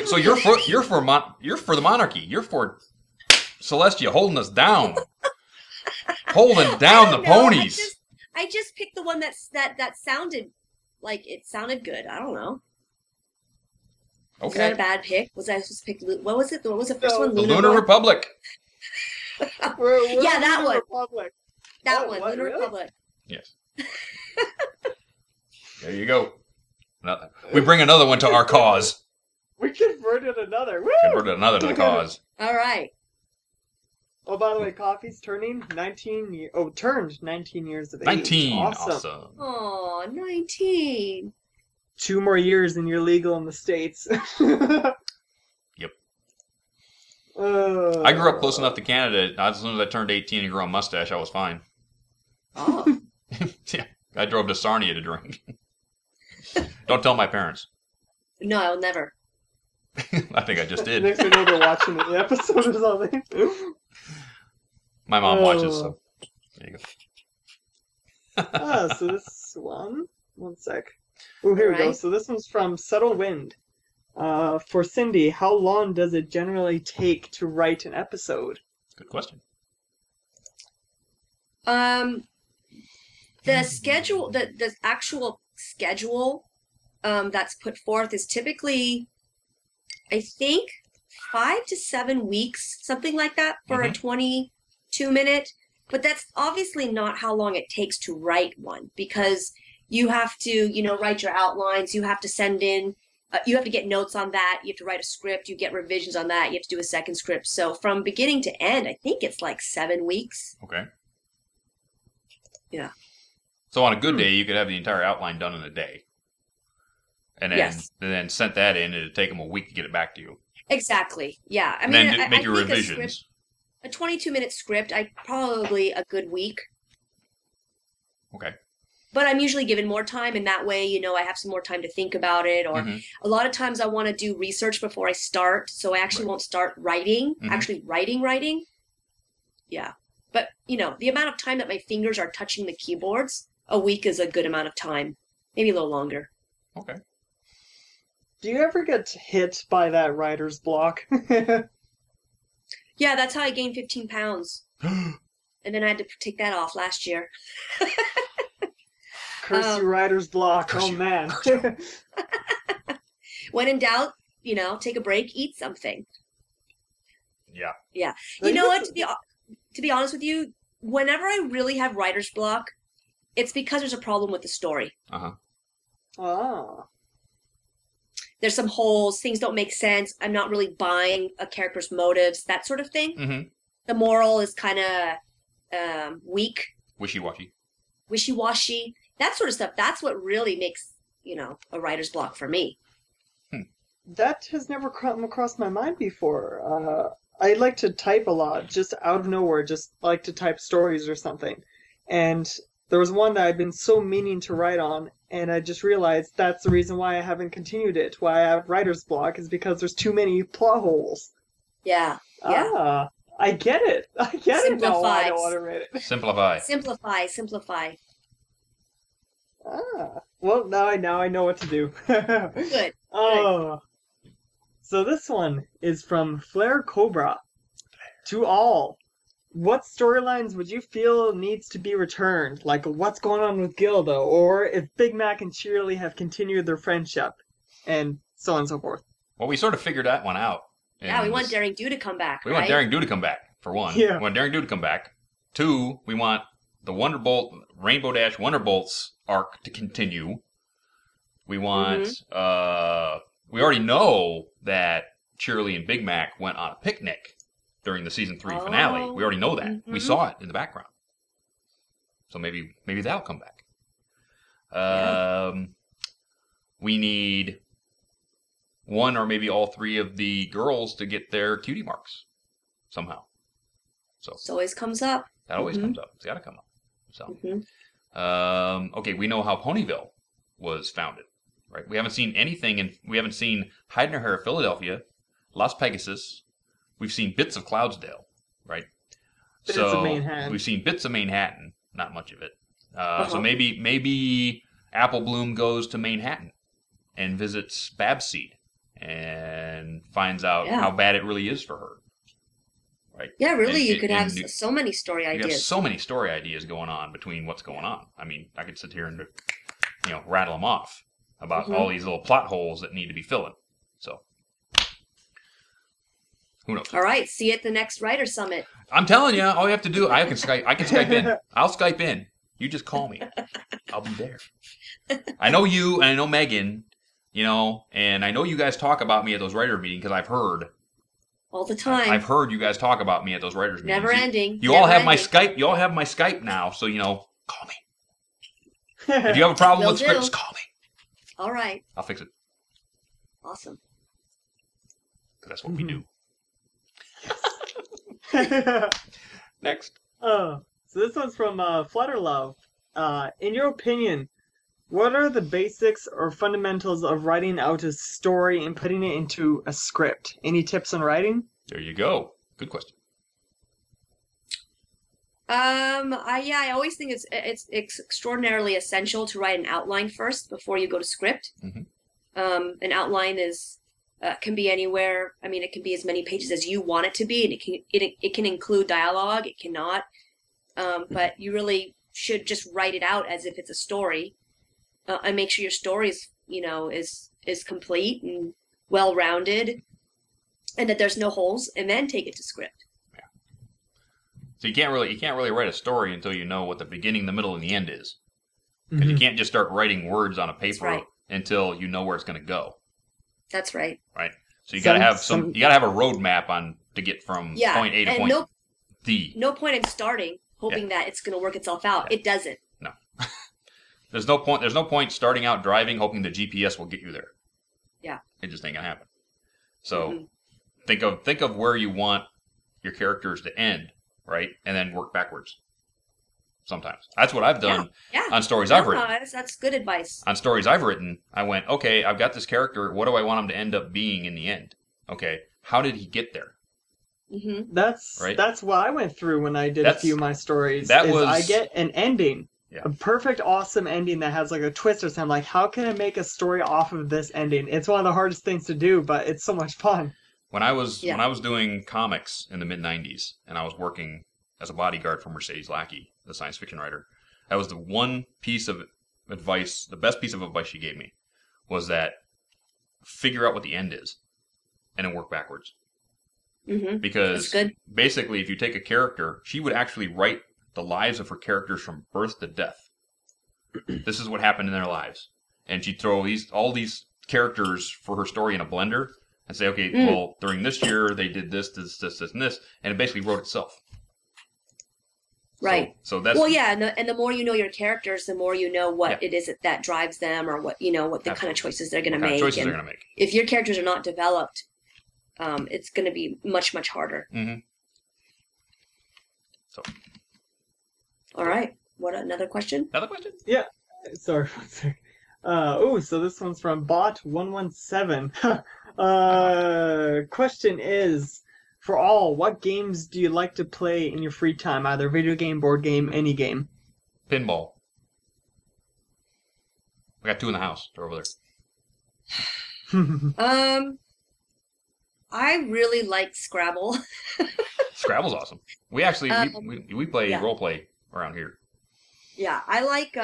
So you're for the monarchy. You're for Celestia holding us down, holding down the ponies. I just picked the one that sounded like it sounded good. I don't know. Okay. Was that a bad pick? Was I supposed to pick? What was it? What was the first one? The Lunar Republic. We're Yeah, that Lunar one. Republic. That Oh, one, what, Lunar really? Republic. Yes. There you go. We bring another one to our cause. We converted another. Woo! Converted another to the cause. All right. Oh, by the way, Coffee's turning 19 turned 19 years of age. 19. Awesome. Oh, 19. 2 more years and you're legal in the States. Yep. I I grew up close enough to Canada. As soon as I turned 18 and grew a mustache, I was fine. Oh. Yeah. I drove to Sarnia to drink. Don't tell my parents. No, I'll never. I think I just did. Next thing you know, they're watching the episode or something. My mom watches, so there you go. So this one sec. Oh, here we go. Alright. So this one's from Subtle Wind. For Cindy, how long does it generally take to write an episode? Good question. The schedule, the actual schedule, that's put forth is typically, I think, 5 to 7 weeks, something like that, for a 22-minute. But that's obviously not how long it takes to write one, because you have to, write your outlines. You have to send in, you have to get notes on that. You have to write a script. You get revisions on that. You have to do a second script. So from beginning to end, I think it's like 7 weeks. Okay. Yeah. So on a good day, you could have the entire outline done in a day. And then, Yes. and then sent that in, and it'd take them a week to get it back to you. Exactly. Yeah. I And mean, then make your think revisions. A 22-minute script, probably a good week. Okay. But I'm usually given more time, and that way, I have some more time to think about it. Or a lot of times I want to do research before I start, so I actually won't start writing, actually writing. Yeah. But, the amount of time that my fingers are touching the keyboards, a week is a good amount of time. Maybe a little longer. Okay. Do you ever get hit by that writer's block? Yeah, that's how I gained 15 pounds. And then I had to take that off last year. Curse you, writer's block. Oh, man. When in doubt, take a break, eat something. Yeah. Yeah. You know what? To be honest with you, whenever I really have writer's block, it's because there's a problem with the story. Oh. There's some holes, things don't make sense. I'm not really buying a character's motives, that sort of thing. The moral is kind of weak. Wishy-washy. Wishy-washy. That sort of stuff. That's what really makes, a writer's block for me. That has never come across my mind before. I like to type a lot, just out of nowhere, just like to type stories or something. And there was one that I've been so meaning to write on, and I just realized that's the reason why I haven't continued it. Why I have writer's block is because there's too many plot holes. Yeah. I get it. I get it now. I don't want to read it. Simplify. Simplify. Well, now I know what to do. Good. Oh. So this one is from Flare Cobra. To all. what storylines would you feel needs to be returned? Like, what's going on with Gilda? Or if Big Mac and Shirley have continued their friendship? And so on and so forth. Well, we sort of figured that one out. Yeah, we want Daring Do to come back, We want Daring Do to come back, for one. Yeah. We want Daring Do to come back. 2, we want the Wonderbolt, Rainbow Dash Wonderbolt's arc to continue. We want, we already know that Shirley and Big Mac went on a picnic during the season 3 finale. We already know that. We saw it in the background. So maybe that'll come back. We need 1 or maybe all 3 of the girls to get their cutie marks somehow. So it always comes up. that always comes up. It's got to come up. So, okay, we know how Ponyville was founded, right? We haven't seen anything, and we haven't seen Hide in Her Hair, Philadelphia, Las Pegasus. We've seen bits of Cloudsdale, right? Bits of Manhattan. We've seen bits of Manhattan, not much of it. So maybe Apple Bloom goes to Manhattan and visits Babseed and finds out how bad it really is for her. Right? Yeah, really, you could have so many story ideas. You have so many story ideas going on between what's going on. I mean, I could sit here and rattle them off about all these little plot holes that need to be filling. So, who knows? All right, see you at the next Writer Summit. I'm telling you, all you have to do, I can Skype in. I'll Skype in. You just call me. I'll be there. I know you, and I know Megan, and I know you guys talk about me at those writer meetings because I've heard. All the time. I've heard you guys talk about me at those writers' meetings. Never ending. You all have my Skype. You all have my Skype now, so call me. If you have a problem with scripts, call me. All right. I'll fix it. Awesome. Because that's what we do. Next. So this one's from Flutterlove. In your opinion, what are the basics or fundamentals of writing out a story and putting it into a script? Any tips on writing? There you go. Good question. I always think it's extraordinarily essential to write an outline first before you go to script. An outline can be anywhere. I mean, it can be as many pages as you want it to be, and it can include dialogue. It cannot, but you really should just write it out as if it's a story. And make sure your story is complete and well-rounded, and that there's no holes, and then take it to script. Yeah. So you can't really write a story until you know what the beginning, the middle, and the end is, because you can't just start writing words on a paper until you know where it's going to go. That's right. Right. So you got to have you got to have a roadmap to get from point A to point D. No point in starting hoping that it's going to work itself out. Yeah. It doesn't. No. There's no point starting out driving hoping the GPS will get you there. Yeah. It just ain't gonna happen. So think of where you want your characters to end, right? And then work backwards. Sometimes. That's what I've done on stories I've written. That's good advice. On stories I've written, I went, okay, I've got this character. What do I want him to end up being in the end? Okay, how did he get there? That's what I went through when I did a few of my stories. I get an ending. Yeah. A perfect, awesome ending that has like a twist or something. Like, how can I make a story off of this ending? It's one of the hardest things to do, but it's so much fun. When I was doing comics in the mid-90s, and I was working as a bodyguard for Mercedes Lackey, the science fiction writer, that was the one piece of advice, the best piece of advice she gave me, was that figure out what the end is, and then work backwards. Because basically, if you take a character, she would actually write the lives of her characters from birth to death. This is what happened in their lives. And she'd throw all these characters for her story in a blender and say, okay, well, during this year, they did this, and this. And it basically wrote itself. Right. So that's... Well, yeah, and the more you know your characters, the more you know what it is that drives them, or what the kind of choices they're going to make. If your characters are not developed, it's going to be much, much harder. So... All right. What, another question? Another question? Yeah. Sorry. So this one's from Bot117. Question is, for all, what games do you like to play in your free time? Either video game, board game, any game? Pinball. I got 2 in the house. They're over there. I really like Scrabble. Scrabble's awesome. We actually we play role play around here. Yeah, I like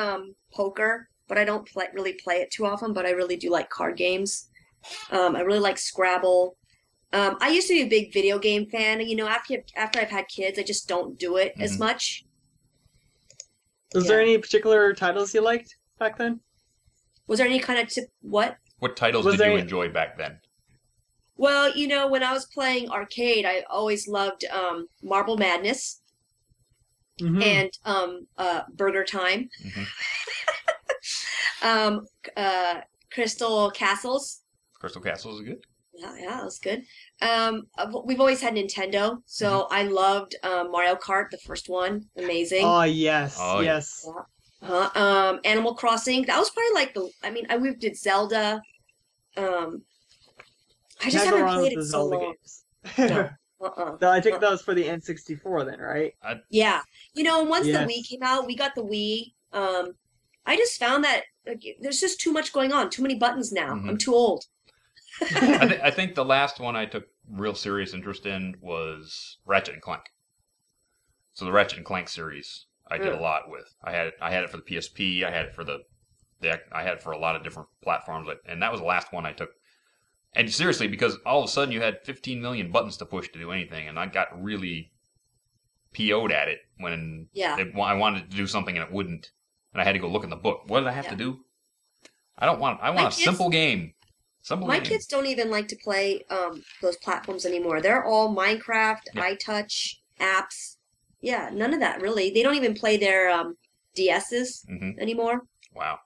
poker, but I don't really play it too often. But I really do like card games. I really like Scrabble. I used to be a big video game fan. You know, after I've had kids, I just don't do it as much. Was there any particular titles you liked back then? Was there any kind of what? What titles did you enjoy back then? Well, you know, when I was playing arcade, I always loved Marble Madness and Burger Time, Crystal Castles. Crystal Castles is good. Yeah, that was good. We've always had Nintendo, so I loved Mario Kart, the first one. Amazing. Oh, yes. Oh, yes. Animal Crossing. That was probably like we did Zelda. I just haven't played it so long. Games. No, I think that was for the N64 then, right? Yeah. You know, once the Wii came out, we got the Wii. I just found that there's just too much going on. Too many buttons now. I'm too old. I think the last one I took real serious interest in was Ratchet and Clank. So the Ratchet and Clank series I did a lot with. I had it for the PSP. I had it for I had it for a lot of different platforms, and that was the last one I took. And seriously, because all of a sudden you had 15 million buttons to push to do anything, and I got really PO'd at it when I wanted to do something and it wouldn't, and I had to go look in the book. What did I have to do? I want a simple game. My kids don't even like to play those platforms anymore. They're all Minecraft, iTouch, apps. Yeah, none of that really. They don't even play their DSs anymore. Wow.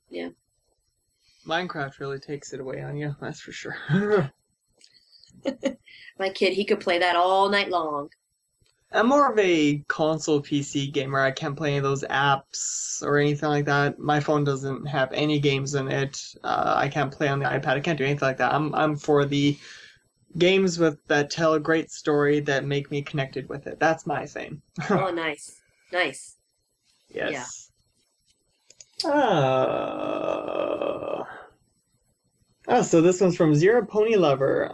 Yeah. Minecraft really takes it away on you, that's for sure. My kid, he could play that all night long. I'm more of a console PC gamer. I can't play any of those apps or anything like that. My phone doesn't have any games in it. I can't play on the iPad. I can't do anything like that. I'm for the games that tell a great story that make me connected with it. That's my thing. Oh, nice. Nice. Yes. Yeah. So this one's from Zero Pony Lover.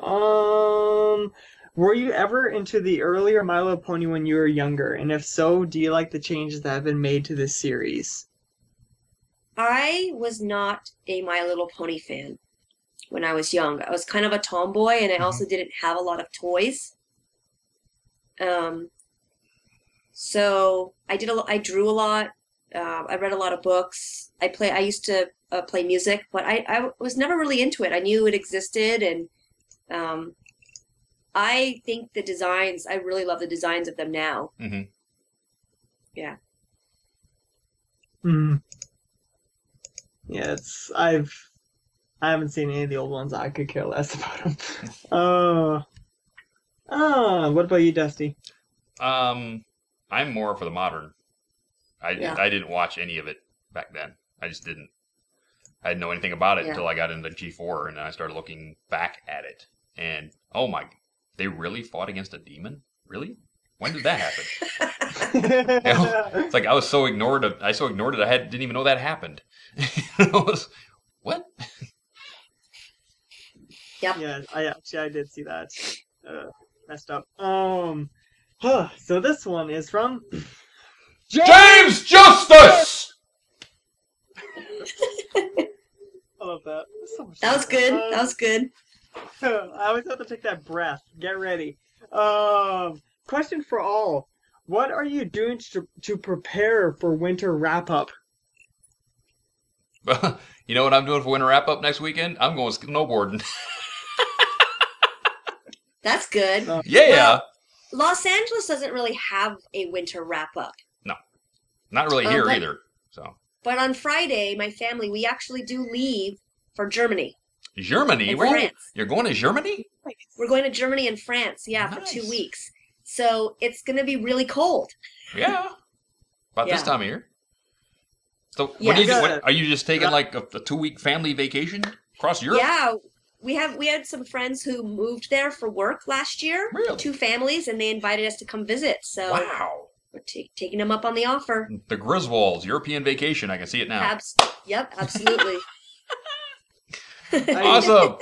Were you ever into the earlier My Little Pony when you were younger? And if so, do you like the changes that have been made to this series? I was not a My Little Pony fan when I was young. I was kind of a tomboy, and I also didn't have a lot of toys. So I drew a lot. I read a lot of books. I used to play music, but I was never really into it. I knew it existed, and I think the designs, I really love the designs of them now. Yeah. Yeah, I haven't seen any of the old ones. I could care less about them. What about you, Dusty? I'm more for the modern. I didn't watch any of it back then. I just didn't. I didn't know anything about it until I got into G4, and then I started looking back at it. And oh my, they really fought against a demon? Really? When did that happen? It's like I was so ignored. I didn't even know that happened. What? Yep. Yeah, I did see that. Messed up. So this one is from James Justice. I love that. That was good. That was good. I always have to take that breath. Get ready. Question for all. What are you doing to prepare for winter wrap-up? You know what I'm doing for winter wrap-up next weekend? I'm going snowboarding. That's good. Yeah. Well, Los Angeles doesn't really have a winter wrap-up. No. Not really here either. So. But on Friday, my family, we actually do leave for Germany. Germany? And France. You're going to Germany? We're going to Germany and France, nice. For 2 weeks. So it's going to be really cold. Yeah. About this time of year. So what are you just taking like a 2-week family vacation across Europe? Yeah. We had some friends who moved there for work last year. Really? 2 families, and they invited us to come visit. So wow. We're taking them up on the offer. The Griswolds, European vacation. I can see it now. Yep, absolutely. Awesome.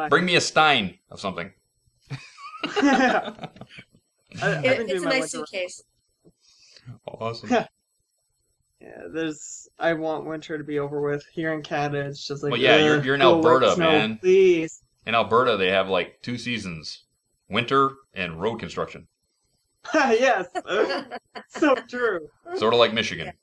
Bring me a stein of something. I've been It's doing a my nice winter. suitcase. Awesome. Yeah, I want winter to be over with. Here in Canada, it's just like, Well, yeah, you're in go away, Alberta, snow, man. please. In Alberta, they have like 2 seasons: winter and road construction. Yes, so true. Sort of like Michigan.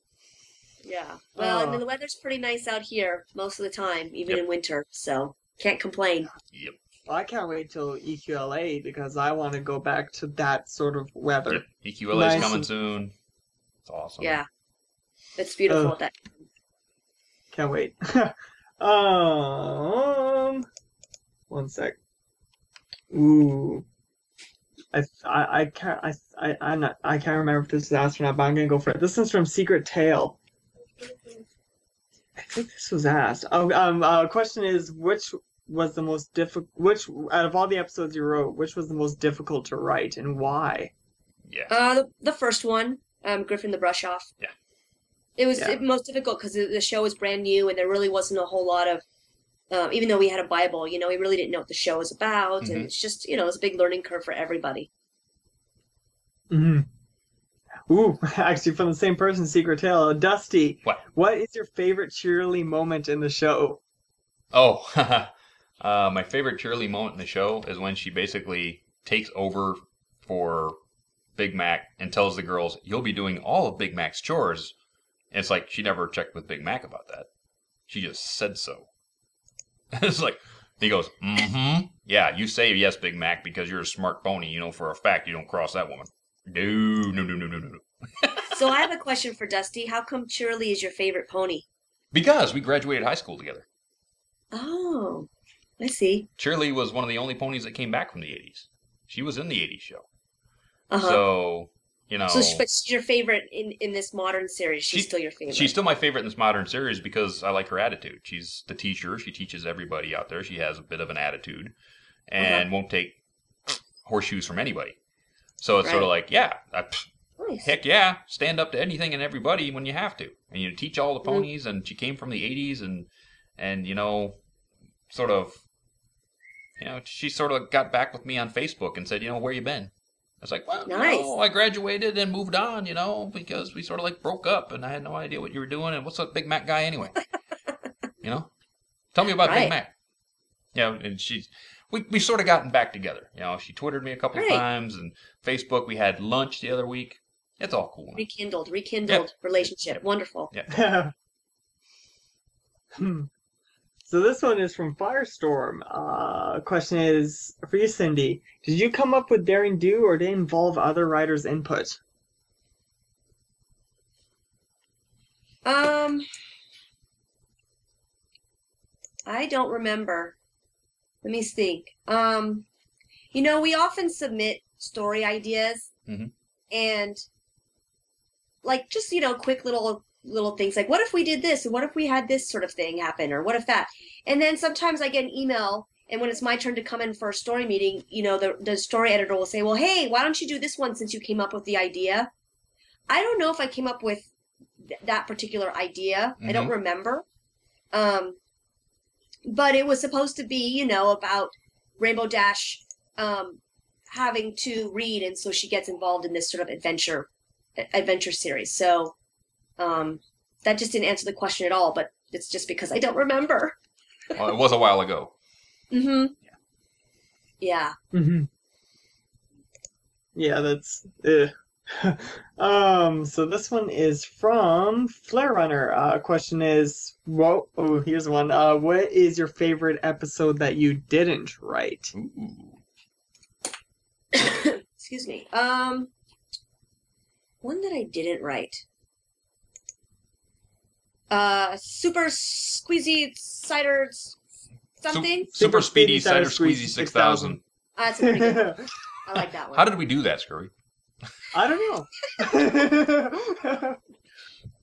Yeah. Well, and then the weather's pretty nice out here most of the time, even in winter. So can't complain. Yep. Well, I can't wait till EQLA because I want to go back to that sort of weather. Yep. EQLA is coming soon. It's awesome. Yeah. It's beautiful. That. Can't wait. 1 sec. Ooh. I can't remember if this is asked or not, but I'm gonna go for it. This one's from Secret Tale. I think this was asked. Question is, which was the most difficult? Which out of all the episodes you wrote, which was the most difficult to write and why? Yeah. The first one, Griffin the Brush Off. Yeah. It was most difficult because the show was brand new and there really wasn't a whole lot of. Even though we had a Bible, we really didn't know what the show was about, and it's just, it was a big learning curve for everybody. Mm-hmm. Ooh, actually, from the same person, Secret Tale. Dusty, what is your favorite cheerly moment in the show? Oh, my favorite cheerly moment in the show is when she basically takes over for Big Mac and tells the girls, "You'll be doing all of Big Mac's chores." And it's like she never checked with Big Mac about that. She just said so. It's like, he goes, yeah, you say yes, Big Mac, because you're a smart pony. For a fact you don't cross that woman. No. So I have a question for Dusty. How come Cheerly is your favorite pony? Because we graduated high school together. Oh, I see. Cheerly was one of the only ponies that came back from the 80s. She was in the 80s show. Uh-huh. So, but she's your favorite in this modern series. She's still your favorite. She's still my favorite in this modern series because I like her attitude. She's the teacher. She teaches everybody out there. She has a bit of an attitude and won't take horseshoes from anybody. So it's sort of like, nice. Heck yeah, stand up to anything and everybody when you have to. And you teach all the ponies, and she came from the 80s, and she sort of got back with me on Facebook and said, where you been? I was like, well, nice. I graduated and moved on, because we sort of like broke up and I had no idea what you were doing. And what's that Big Mac guy anyway? Tell me about Big Mac. And we sort of gotten back together. She Twittered me a couple of times, and Facebook, we had lunch the other week. It's all cool. Rekindled relationship. Wonderful. Yeah. So this one is from Firestorm. Question is for you, Cindy. Did you come up with Daring Do, or did it involve other writers' input? I don't remember. Let me think. We often submit story ideas, and just quick little things like, what if we did this, and what if we had this sort of thing happen, or what if that. And then sometimes I get an email, and when it's my turn to come in for a story meeting, the story editor will say, well, hey, why don't you do this one since you came up with the idea? I don't know if I came up with that particular idea. I don't remember. But it was supposed to be, about Rainbow Dash having to read, and so she gets involved in this sort of adventure series. So that just didn't answer the question at all, but it's just because I don't remember. Well, it was a while ago. Yeah. Yeah, that's so this one is from Flare Runner. Question is, here's one. What is your favorite episode that you didn't write? Excuse me. One that I didn't write. Super Squeezy Cider something? Super Speedy Cider Squeezy 6000. That's a pretty good one. I like that one. How did we do that, Scurry? I don't know.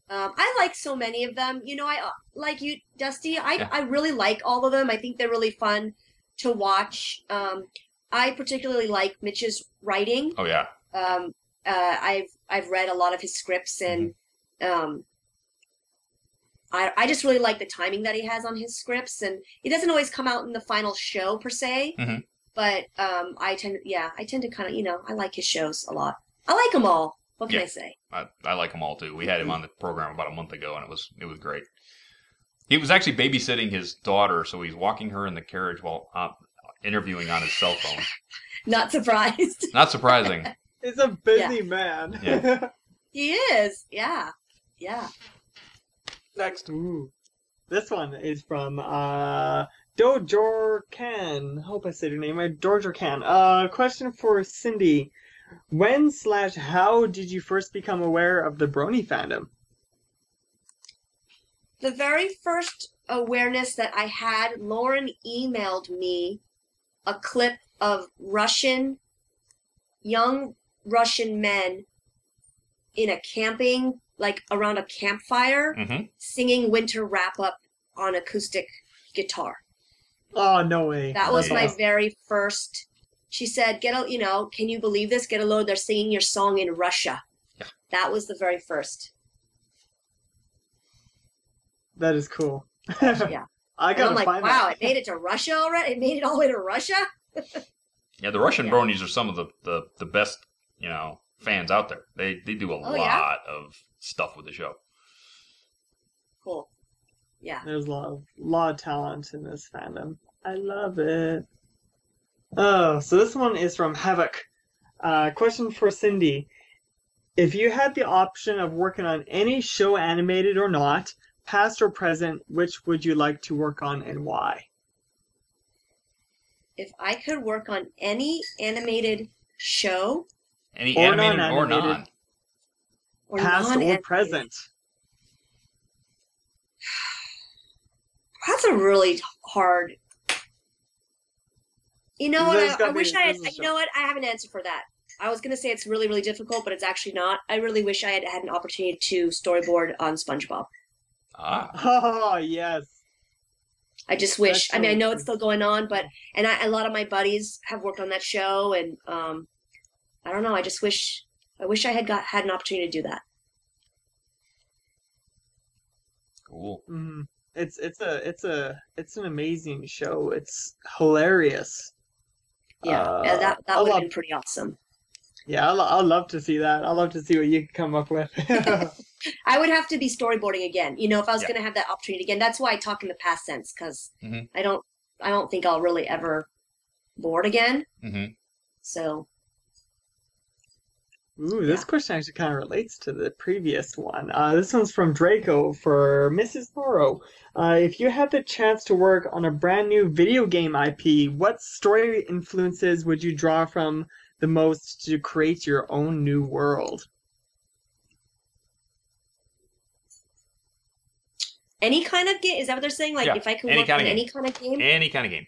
I like so many of them. I like you, Dusty. I really like all of them. I think they're really fun to watch. I particularly like Mitch's writing. Oh yeah. I've read a lot of his scripts, and I just really like the timing that he has on his scripts, and it doesn't always come out in the final show per se, But I tend to kind of, I like his shows a lot. I like them all. What can I say? I like them all too. We had him on the program about a month ago, and it was great. He was actually babysitting his daughter, so he's walking her in the carriage while interviewing on his cell phone. Not surprised. Not surprising. He's a busy man. Yeah. He is. Yeah. Yeah. Next. Ooh. This one is from Dojorkan. Hope I said your name right. Dojorkan. Question for Cindy. When/how did you first become aware of the Brony fandom? The very first awareness that I had, Lauren emailed me a clip of young Russian men in a camping, like around a campfire, singing Winter Wrap Up on acoustic guitar. Oh, no way. That was my very first. She said, can you believe this? Get a load. They're singing your song in Russia. Yeah. That was the very first. That is cool. Yeah. I gotta I'm like, find wow, that. it made it to Russia already? It made it all the way to Russia? Yeah, the Russian Bronies are some of the best, fans out there. They do a lot of stuff with the show. Cool. Yeah. There's a lot of talent in this fandom. I love it. Oh, so this one is from Havoc. Question for Cindy. If you had the option of working on any show, animated or not, past or present, which would you like to work on and why? If I could work on any animated show, Any Or animated or non-animated. non. or Past or non-animated, present? that's a really hard. You know what? There's gotta I be- wish I had. there's a You know what? I have an answer for that. I was gonna say it's really, really difficult, but it's actually not. I really wish I had had an opportunity to storyboard on SpongeBob. Ah. Oh, yes. I just wish. That's I mean, I so know cool. it's still going on, but a lot of my buddies have worked on that show, and I don't know. I just wish. I wish I had an opportunity to do that. Cool. It's an amazing show. It's hilarious. Yeah, that I would have love- been pretty awesome. Yeah, I'd love to see that. I'd love to see what you can come up with. I would have to be storyboarding again. If I was Yeah. going to have that opportunity again. That's why I talk in the past tense, because Mhm. I don't think I'll really ever board again. Mm-hmm. So Ooh, this question actually kind of relates to the previous one. This one's from Draco for Mrs. Morrow. If you had the chance to work on a brand new video game IP, what story influences would you draw from the most to create your own new world? any kind of game, is that what they're saying? Like Yeah, if I could any work kind on of any game. kind of game? Any kind of game.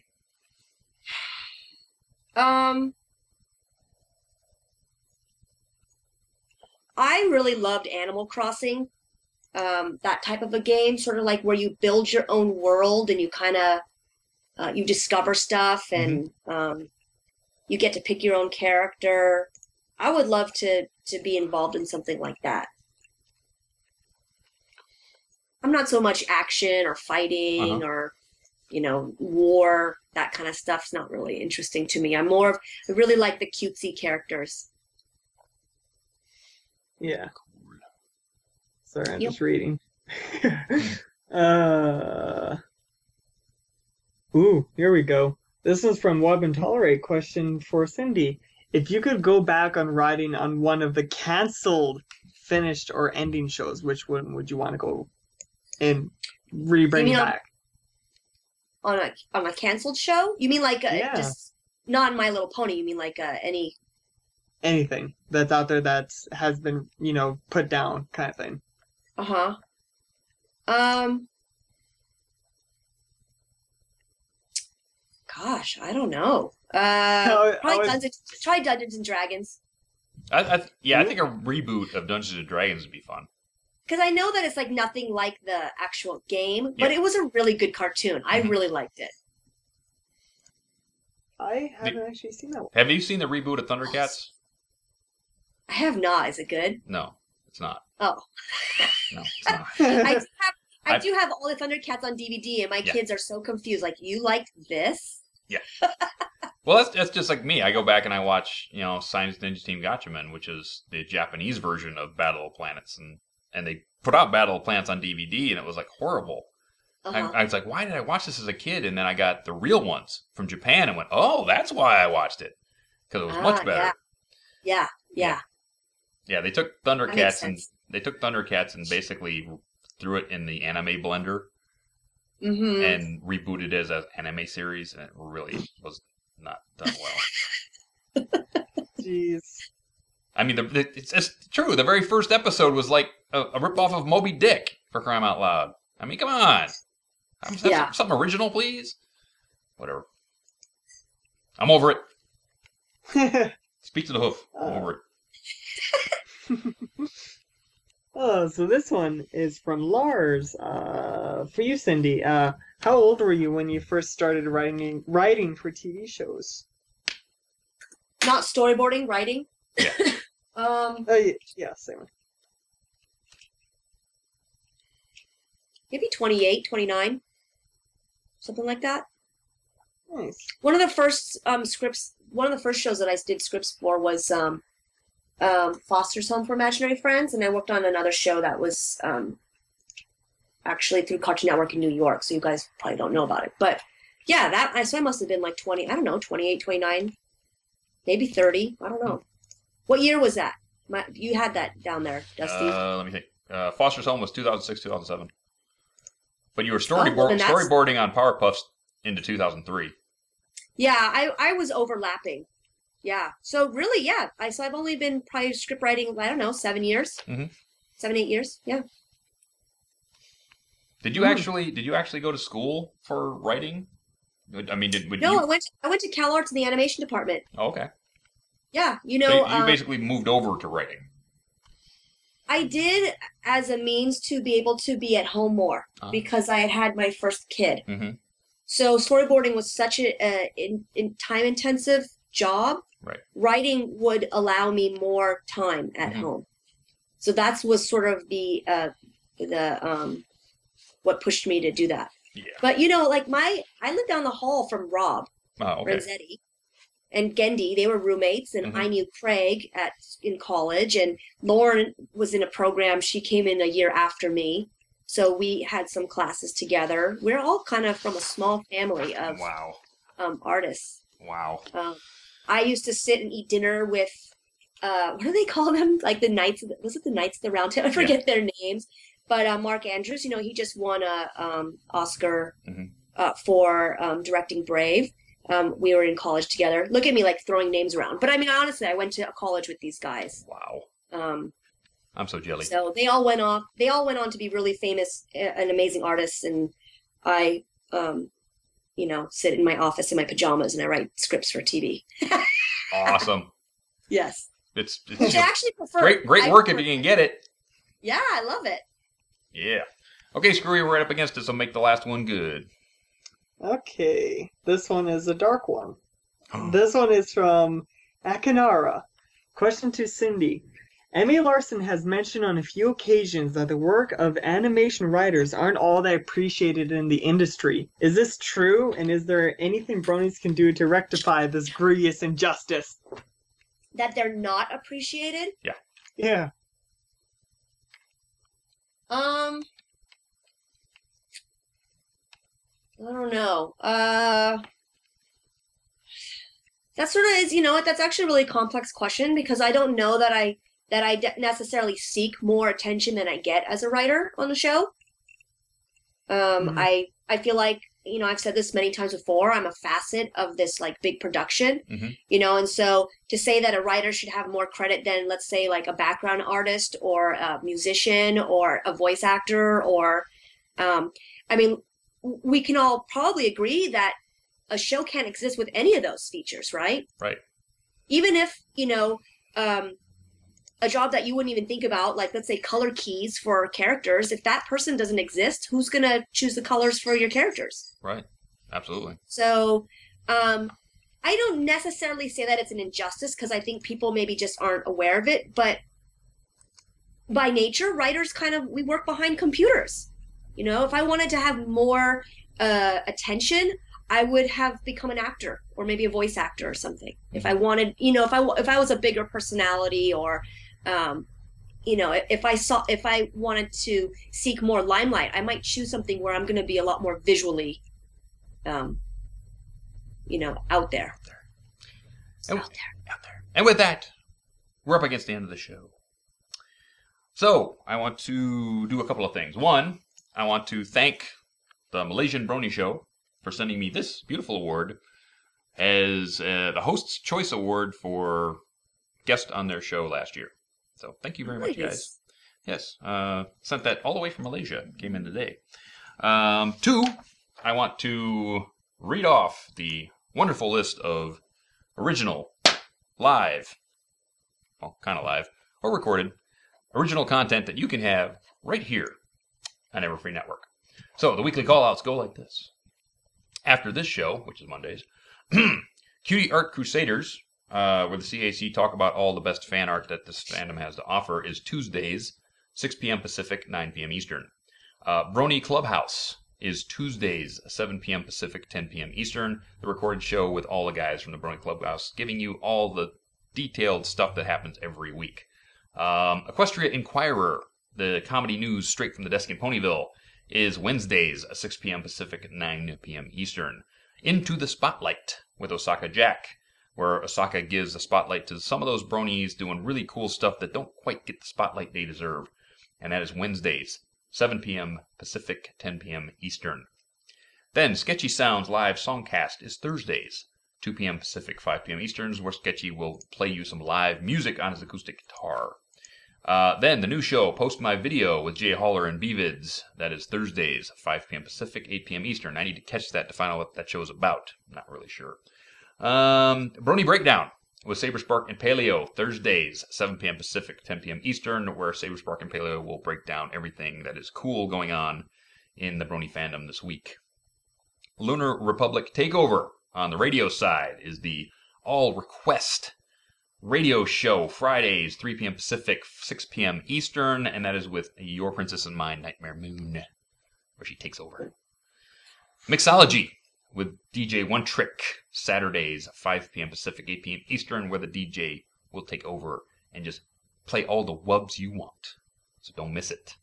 I really loved Animal Crossing. That type of a game, sort of like where you build your own world and you kind of you discover stuff and you get to pick your own character. I would love to be involved in something like that. I'm not so much action or fighting or war. That kind of stuff's not really interesting to me. I really like the cutesy characters. Yeah. Sorry, I'm Yep. just reading. Ooh, here we go. This is from Wub and Tolerate. Question for Cindy. If you could go back on writing on one of the canceled, finished, or ending shows, which one would you want to go and re-bring You mean back? On a canceled show? You mean like Yeah. just not My Little Pony? You mean like any? Anything that's out there that has been, put down kind of thing. Gosh, I don't know. I Probably was- try Dungeons and Dragons. I think a reboot of Dungeons and Dragons would be fun. Because I know that it's like nothing like the actual game, but Yeah. it was a really good cartoon. I Mhm. really liked it. I haven't actually seen that one. Have you seen the reboot of Thundercats? I have not. Is it good? No, it's not. Oh, No, it's not. I do have all the Thundercats on DVD, and my Yeah. kids are so confused. Like, you liked this? Yeah. Well, that's just like me. I go back and I watch, Science Ninja Team Gatchaman, which is the Japanese version of Battle of Planets, and they put out Battle of Planets on DVD, and it was like horrible. I was like, why did I watch this as a kid? And then I got the real ones from Japan and went, oh, that's why I watched it, because it was much better. Yeah. Yeah, they took Thundercats and basically threw it in the anime blender and rebooted it as an anime series, and it really was not done well. Jeez. I mean, it's true. The very first episode was like a ripoff of Moby Dick, for crying out loud. I mean, come on. Something original, please. Whatever. I'm over it. Speak to the hoof. I'm over it. Oh, so this one is from Lars. For you, Cindy. How old were you when you first started writing for TV shows? Not storyboarding, writing. Yeah. Yeah, same. Maybe 28, 29. Something like that. Nice. One of the first shows that I did scripts for was Foster's Home for Imaginary Friends, and I worked on another show that was actually through Cartoon Network in New York, so you guys probably don't know about it. But yeah, so I must have been like 20, I don't know, 28, 29, maybe 30, I don't know. What year was that? You had that down there, Dusty. Let me think. Foster's Home was 2006, 2007. But you were storyboarding on Powerpuffs into 2003. Yeah, I was overlapping. Yeah. So really, yeah. So I've only been probably script writing, I don't know, 7 years. 7, 8 years. Yeah. Did you actually go to school for writing? I mean, I went to Cal Arts in the animation department. Oh, okay. Yeah, So you basically moved over to writing. I did as a means to be able to be at home more because I had my first kid. So storyboarding was such a time-intensive job. Right. Writing would allow me more time at home. So that was sort of the what pushed me to do that. Yeah. But I lived down the hall from Rob Renzetti and Gendy. They were roommates, and I knew Craig in college, and Lauren was in a program. She came in a year after me, so we had some classes together. We're all kind of from a small family of artists. Wow. I used to sit and eat dinner with what do they call them? Like the Knights of the Knights of the Round Table? I forget their names. But Mark Andrews, he just won a Oscar for directing Brave. We were in college together. Look at me like throwing names around. But I mean, honestly, I went to college with these guys. Wow. I'm so jelly. So they all went on to be really famous and amazing artists. And I, sit in my office in my pajamas and I write scripts for TV. Awesome. Yes. It's which I actually prefer. Great work if you can get it. Yeah, I love it. Yeah. Okay, Screwy, we're right up against it, so make the last one good. Okay. This one is a dark one. This one is from Akinara. Question to Cindy. Emmy Larson has mentioned on a few occasions that the work of animation writers aren't all that appreciated in the industry. Is this true, and is there anything Bronies can do to rectify this grievous injustice? That they're not appreciated? Yeah. Yeah. I don't know. That sort of is, that's actually a really complex question because I don't know that I necessarily seek more attention than I get as a writer on the show. I feel like, I've said this many times before, I'm a facet of this like big production, and so to say that a writer should have more credit than, let's say, like a background artist or a musician or a voice actor or, we can all probably agree that a show can't exist with any of those features, right? Right. Even if, a job that you wouldn't even think about, like let's say color keys for characters, if that person doesn't exist, who's going to choose the colors for your characters? Right. Absolutely. So I don't necessarily say that it's an injustice because I think people maybe just aren't aware of it. But by nature, writers we work behind computers. If I wanted to have more attention, I would have become an actor or maybe a voice actor or something. If I wanted, if I was a bigger personality, or if I wanted to seek more limelight, I might choose something where I'm going to be a lot more visually out there. Out there. And with that, we're up against the end of the show. So, I want to do a couple of things. One, I want to thank the Malaysian Brony Show for sending me this beautiful award as the Host's Choice Award for guest on their show last year. So, thank you very much, guys. Yes, sent that all the way from Malaysia. Came in today. Two, I want to read off the wonderful list of original, live, well, kind of live, or recorded, original content that you can have right here on Everfree Network. So the weekly callouts go like this. After this show, which is Mondays, Cutie Art Crusaders, where the CAC talk about all the best fan art that this fandom has to offer, is Tuesdays, 6 p.m. Pacific, 9 p.m. Eastern. Brony Clubhouse is Tuesdays, 7 p.m. Pacific, 10 p.m. Eastern, the recorded show with all the guys from the Brony Clubhouse, giving you all the detailed stuff that happens every week. Equestria Inquirer, the comedy news straight from the desk in Ponyville, is Wednesdays, 6 p.m. Pacific, 9 p.m. Eastern. Into the Spotlight with Osaka Jack, where Osaka gives a spotlight to some of those bronies doing really cool stuff that don't quite get the spotlight they deserve. And that is Wednesdays, 7 p.m. Pacific, 10 p.m. Eastern. Then Sketchy Sounds Live Songcast is Thursdays, 2 p.m. Pacific, 5 p.m. Eastern, where Sketchy will play you some live music on his acoustic guitar. Then the new show, Post My Video with Jay Haller and BVids. That is Thursdays, 5 p.m. Pacific, 8 p.m. Eastern. I need to catch that to find out what that show is about. I'm not really sure. Brony Breakdown with Saberspark and Paleo. Thursdays, 7 p.m. Pacific, 10 p.m. Eastern, where Saberspark and Paleo will break down everything that is cool going on in the Brony fandom this week. Lunar Republic Takeover on the radio side is the all request radio show, Fridays, 3 p.m. Pacific, 6 p.m. Eastern, and that is with Your Princess and Mine, Nightmare Moon, where she takes over. Mixology with DJ One Trick, Saturdays, 5 p.m. Pacific, 8 p.m. Eastern, where the DJ will take over and just play all the wubs you want. So don't miss it.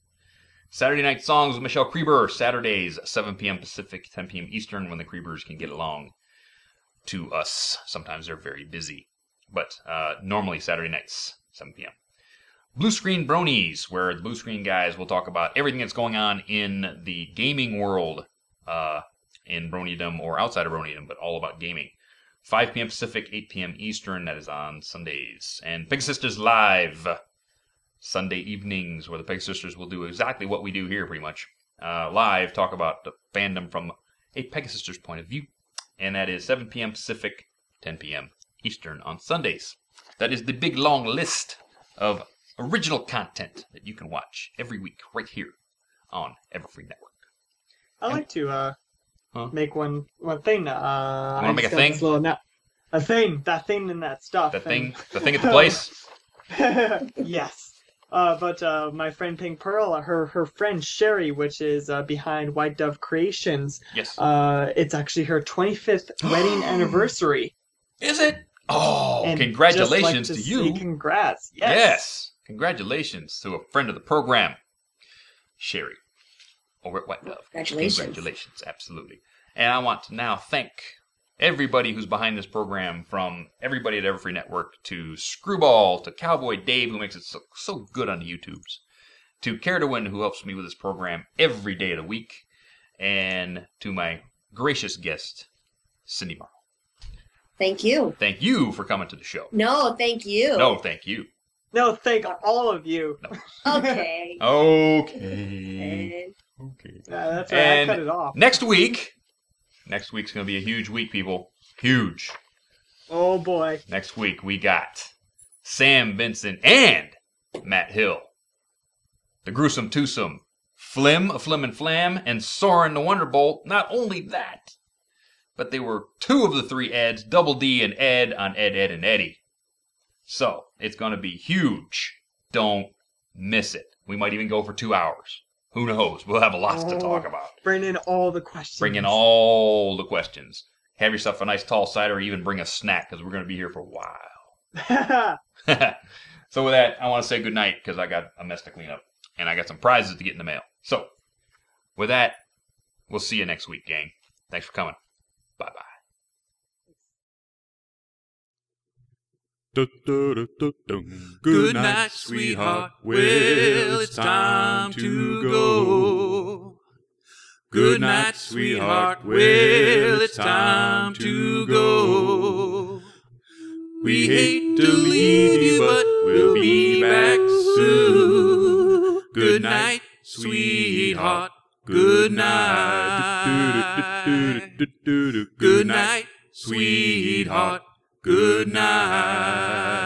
Saturday Night Songs with Michelle Krieber, Saturdays, 7 p.m. Pacific, 10 p.m. Eastern, when the Kriebers can get along to us. Sometimes they're very busy. But normally Saturday nights, 7 p.m. Blue Screen Bronies, where the Blue Screen guys will talk about everything that's going on in the gaming world in Bronydom or outside of Bronydom, but all about gaming. 5 p.m. Pacific, 8 p.m. Eastern, that is on Sundays. And Peg Sisters Live, Sunday evenings, where the Peg Sisters will do exactly what we do here pretty much. Live, talk about the fandom from a Peg Sisters point of view. And that is 7 p.m. Pacific, 10 p.m. Eastern on Sundays. That is the big long list of original content that you can watch every week right here on Everfree Network. I like to make one thing. You want to make a thing? A thing. That thing and that stuff. The thing at the place? Yes. But my friend Pink Pearl, her friend Sherry, which is behind White Dove Creations. Yes. It's actually her 25th wedding anniversary. Is it? Oh, And congratulations just to like you. say congrats. Yes. Congratulations to a friend of the program, Sherry, over at White Dove. Congratulations. Congratulations, absolutely. And I want to now thank everybody who's behind this program, from everybody at Everfree Network to Screwball to Cowboy Dave, who makes it so good on the YouTubes, to Caradwin, who helps me with this program every day of the week, and to my gracious guest, Cindy Morrow. Thank you. Thank you for coming to the show. No, thank you. No, thank you. No, thank all of you. No. Okay. Okay. Okay. That's right. And I cut it off. next week's going to be a huge week, people. Huge. Oh boy. Next week, we got Sam Vincent and Matt Hill. The Gruesome Twosome. Flim of Flim and Flam, and Soren the Wonderbolt. Not only that, but they were two of the three Eds, Double D and Ed on Ed, Ed, and Eddie. So, it's going to be huge. Don't miss it. We might even go for 2 hours. Who knows? We'll have lots to talk about. Bring in all the questions. Bring in all the questions. Have yourself a nice tall cider, or even bring a snack, because we're going to be here for a while. So with that, I want to say good night, because I got a mess to clean up. And I got some prizes to get in the mail. So, with that, we'll see you next week, gang. Thanks for coming. Bye-bye. Good night, sweetheart. Well, it's time to go. Good night, sweetheart. Well, it's time to go. We hate to leave you, but we'll be back soon. Good night, sweetheart. Good night. Good night, sweetheart. Good night.